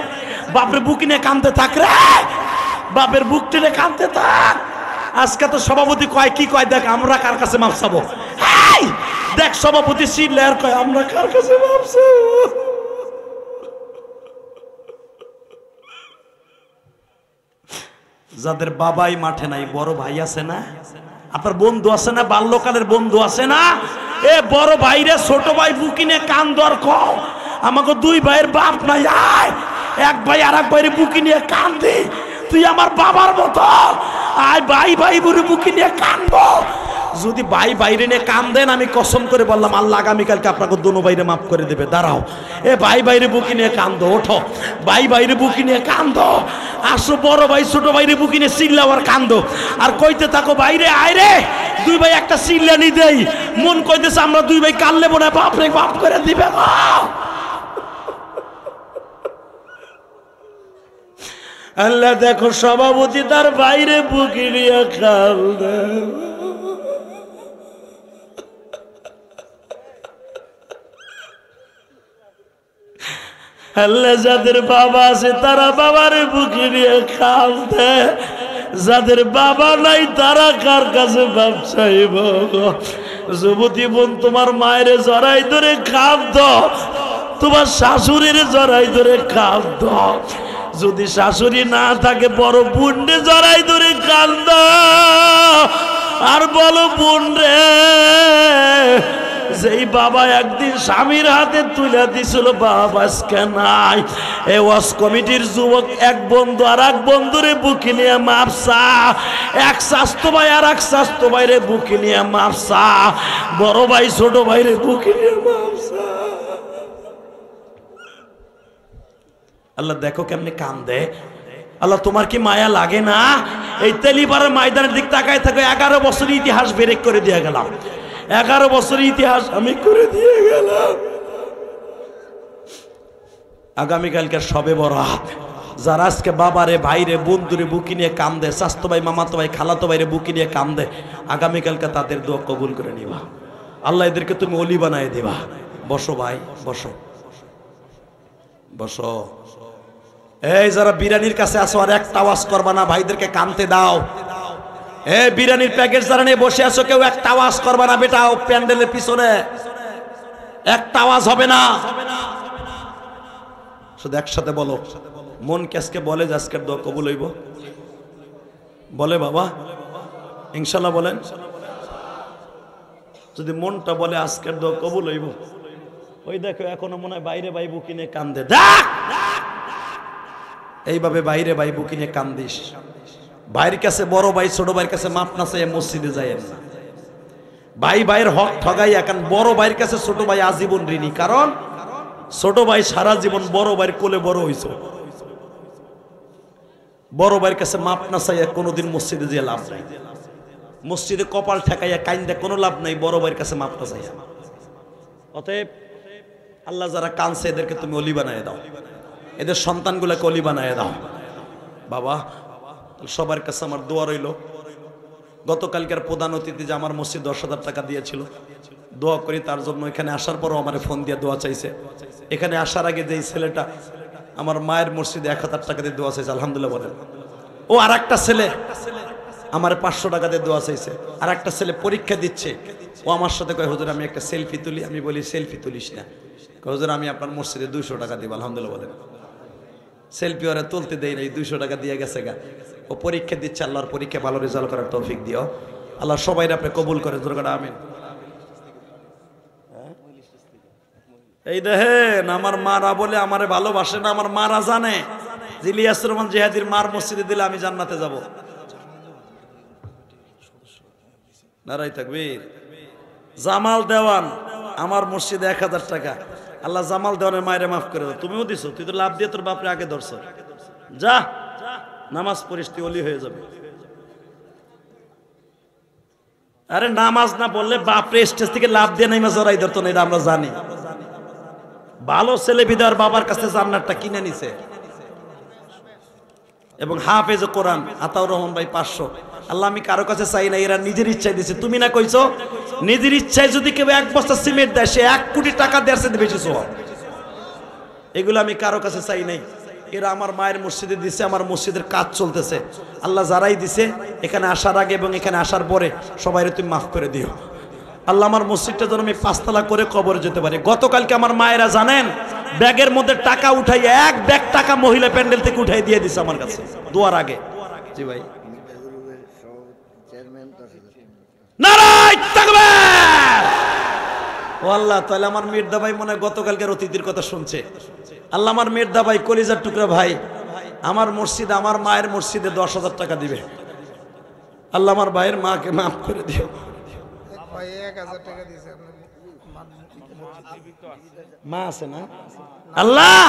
বাপরে বুক নিয়ে কানতে থাক রে, বাপের বুক টেনে কানতে থাক। আজকে তো সভাপতি কয় কি কয় দেখ, আমরা কার কাছে মাপ চাবো? দেখ সভাপতি সিলের কয় আমরা কার কাছে মাপ চাবো? যাদের বাবাই মাঠে নাই, বড় ভাই আছে না, আপনার বন্ধু আছে না, বাল্যকালের বন্ধু আছে না, এ বড় ভাইরে ছোট ভাই বুকিনে কান দর কও আমাকে 2 ভাইয়ের বাপ নাই, আয় এক ভাই আর এক ভাইয়ের বুকি নিয়ে কান দি, তুই আমার বাবার মতো, আয় ভাই ভাই বুড়ি বুকি নিয়ে কানবো। যদি ভাই বাইরে নিয়ে কান দেন, আমি কসম করে বললাম আল্লাহ আগামীকালকে আপনাকে দোনো বাইরে মাফ করে দেবে। দাঁড়াও, এ ভাই বাইরে বুকি নিয়ে কান্দো, ওঠো ভাই বাইরে বুকি নিয়ে কান্দো, আসো বড় ভাই ছোট বাইরে বুকি নিয়ে চিল্লাও আর কান্দো, আর কইতে থাকো বাইরে আয় রে, 2 ভাই একটা চিল্লানি দেই, মন কইতেছে আমরা 2 ভাই কানলে মনে বাপ রে বাপ করে দিবে। আল্লাহ দেখো সভাপতি তার বাইরে বুকি নিয়ে কান্দে। আল্লাহ যাদের বাবা আছে তারা বাবার বুকে নিয়ে কাঁদে, যাদের বাবা নাই তারা কার কাছে বাপ চাইব? যুবতী বোন তোমার মায়ের জড়াই ধরে কাঁদ, তোমার শাশুড়ির জড়াই ধরে কাঁদ, যদি শাশুড়ি না থাকে বড় বোনরে জড়াই ধরে কাঁদ আর বলো বোন রে, যেই বাবা একদিন স্বামীর হাতে তুলে দিছিল বাবা আজকে নাই। এই ওয়াজ কমিটির যুবক এক বন্ধু আর এক বন্ধুরে বুকে নিয়ে মাপসা, এক স্বাস্থ্য ভাই আর এক স্বাস্থ্য ভাইরে বুকে নিয়ে মাপসা, বড় ভাই ছোট ভাইরে বুকে নিয়ে মাপসা। আল্লাহ দেখো কেমনে কান্দে। আল্লাহ তোমার কি মায়া লাগে না? এই তেলিপাড়ার ময়দানের দিক তাকায় থাকে। 11 বছর ইতিহাস ব্রেক করে দিয়ে গেলাম, 11 বছর ইতিহাস আমি করে দিয়ে গেলাম। আগামীকালকে সবে বরাত, যারা আজকে বাবারে ভাইরে বন্ধুরে বুকি নিয়ে কান্দে, স্বাস্থ্য ভাই মামাতো ভাই খালাতো ভাইরে বুকি নিয়ে কান্দে, আগামীকালকে তাদের দোয়া কবুল করে নিবা। আল্লাহ এদেরকে তুমি অলি বানায় দিবা। বসো ভাই বসো, বসো। এই যারা বিরিয়ানির কাছে আসো আর একটা আওয়াজ করবা না, ভাইদেরকে কানতে দাও। এ বিরিয়ানির প্যাকেট যারা নিয়ে বসে আছো কেউ একটা আওয়াজ করবা না বেটা, প্যান্ডেলের পিছনে একটা আওয়াজ হবে না, শুধু একসাথে বলো মন কেসকে বলে যে আজকের দোয়া কবুল হইব, বলে বাবা ইনশাল্লাহ বলেন। যদি মনটা বলে আজকের দোয়া কবুল হইব, ওই দেখো এখনো মনে হয় বাইরে ভাই বুকি নিয়ে কান্দে, দেখ এইভাবে বাইরে ভাই বুকি নিয়ে কান্দিস। ভাইয়ের কাছে বড় ভাই ছোট ভাইয়ের কাছে মাপ না চাই মসজিদে যায় না। ভাই ভাইয়ের হক ঠগাই, এখন বড় ভাইয়ের কাছে ছোট ভাই আজীবন ঋণী, কারণ ছোট ভাই সারা জীবন বড় ভাইয়ের কোলে বড় হইছে। বড় ভাইয়ের কাছে মাপ না চাই কোনোদিন মসজিদে যেয়ে লাভ নাই, মসজিদে কপাল ঠেকাইয়া কাইন্দে কোনো লাভ নাই, বড় ভাইয়ের কাছে মাপ না চাই। অতএব আল্লাহ যারা কানছে এদেরকে তুমি অলি বানায় দাও, এদের সন্তানগুলোকে অলি বানায় দাও। বাবা সবার কাছে আমার দোয়া রইল, গতকালকার প্রধান অতিথি যে আমার মসজিদ 10,000 টাকা দিয়েছিল, দোয়া করি তার জন্য। এখানে আসার পরও আমার ফোন দিয়ে দোয়া চাইছে। এখানে আসার আগে যেই ছেলেটা আমার মায়ের মসজিদে 1000 টাকা দিয়ে দোয়া চাইছে, আলহামদুলিল্লাহ বলেন। ও আর একটা ছেলে আমার 500 টাকা দিয়ে দোয়া চাইছে। আর একটা ছেলে পরীক্ষা দিচ্ছে, ও আমার সাথে কয় হুজুর আমি একটা সেলফি তুলি। আমি বলি সেলফি তুলিস না। কয় হুজুর আমি আপনার মসজিদে 200 টাকা দিব, আলহামদুলিল্লাহ বলেন। সেলফি ওরা তুলতে দেয় নাই, 200 টাকা দিয়ে গেছে গা। ও পরীক্ষা দিচ্ছে, আল্লাহর পরীক্ষা ভালো রেজাল্ট করার তৌফিক দিও আল্লাহ, সবাই আপনি কবুল করে দুর্গাটা আমিন। এই দেখেন আমার মারা বলে আমারে ভালোবাসে না, আমার মারা জানে যে ইলিয়াস রহমান জিহাদির মার মসজিদে দিলে আমি জান্নাতে যাব। নারাই তাকবীর। জামাল দেওয়ান আমার মসজিদে 1000 টাকা। আল্লাহ জামাল দেওয়ানের মায়েরে মাফ করে দাও। তুমিও দিছো, তুই তো লাভ দিয়ে তোর বাপরে আগে ধরছ। যা নামাজ পড়িস, তুই ওলি হয়ে যাবে। আরে নামাজ না বললে বাপরে স্টেজ থেকে লাভ দিয়ে নামাজ জড়াই ধরতো না, এটা আমরা জানি। ভালো ছেলে বিদার বাবার কাছে জান্নাতটা কিনে নিছে। এবং হাফেজ কোরআন আতাউর রহমান ভাই 500। আল্লাহ আমি কারো কাছে চাই না, এরা নিজের ইচ্ছায় দিছে। তুমি না কইছো নিজের ইচ্ছায় যদি কেউ 1 বস্তা সিমেন্ট দেয় সে 1 কোটি টাকা দেড়ছে বেশি সওয়াব। এগুলো আমি কারো কাছে চাই নাই। এরা আমার মায়ের মসজিদে দিছে, আমার মসজিদের কাজ চলতেছে। আল্লাহ যারাই দিছে এখানে আসার আগে এবং এখানে আসার পরে সবাইরে তুমি মাফ করে দিও আল্লাহ। আমার মসজিদটা যেন আমি 5 তলা করে কবরে যেতে পারি। গতকালকে আমার মায়েরা জানেন ব্যাগের মধ্যে টাকা উঠাই 1 ব্যাগ টাকা মহিলা প্যান্ডেল থেকে উঠাই দিয়ে দিছে আমার কাছে দোয়ার আগে। জি ভাই, নারায়ে তাকবীর। ও আল্লাহ, তাহলে আমার মির্দা ভাই মনে হয় গতকালকের অতিথির কথা শুনছে। আল্লাহ আমার মির্দা ভাই কলিজার টুকরা ভাই আমার মসজিদে, আমার মায়ের মসজিদে 10,000 টাকা দিবে। আল্লাহ আমার ভাইয়ের মাকে মাফ করে দিও। মা আছে না? আল্লাহ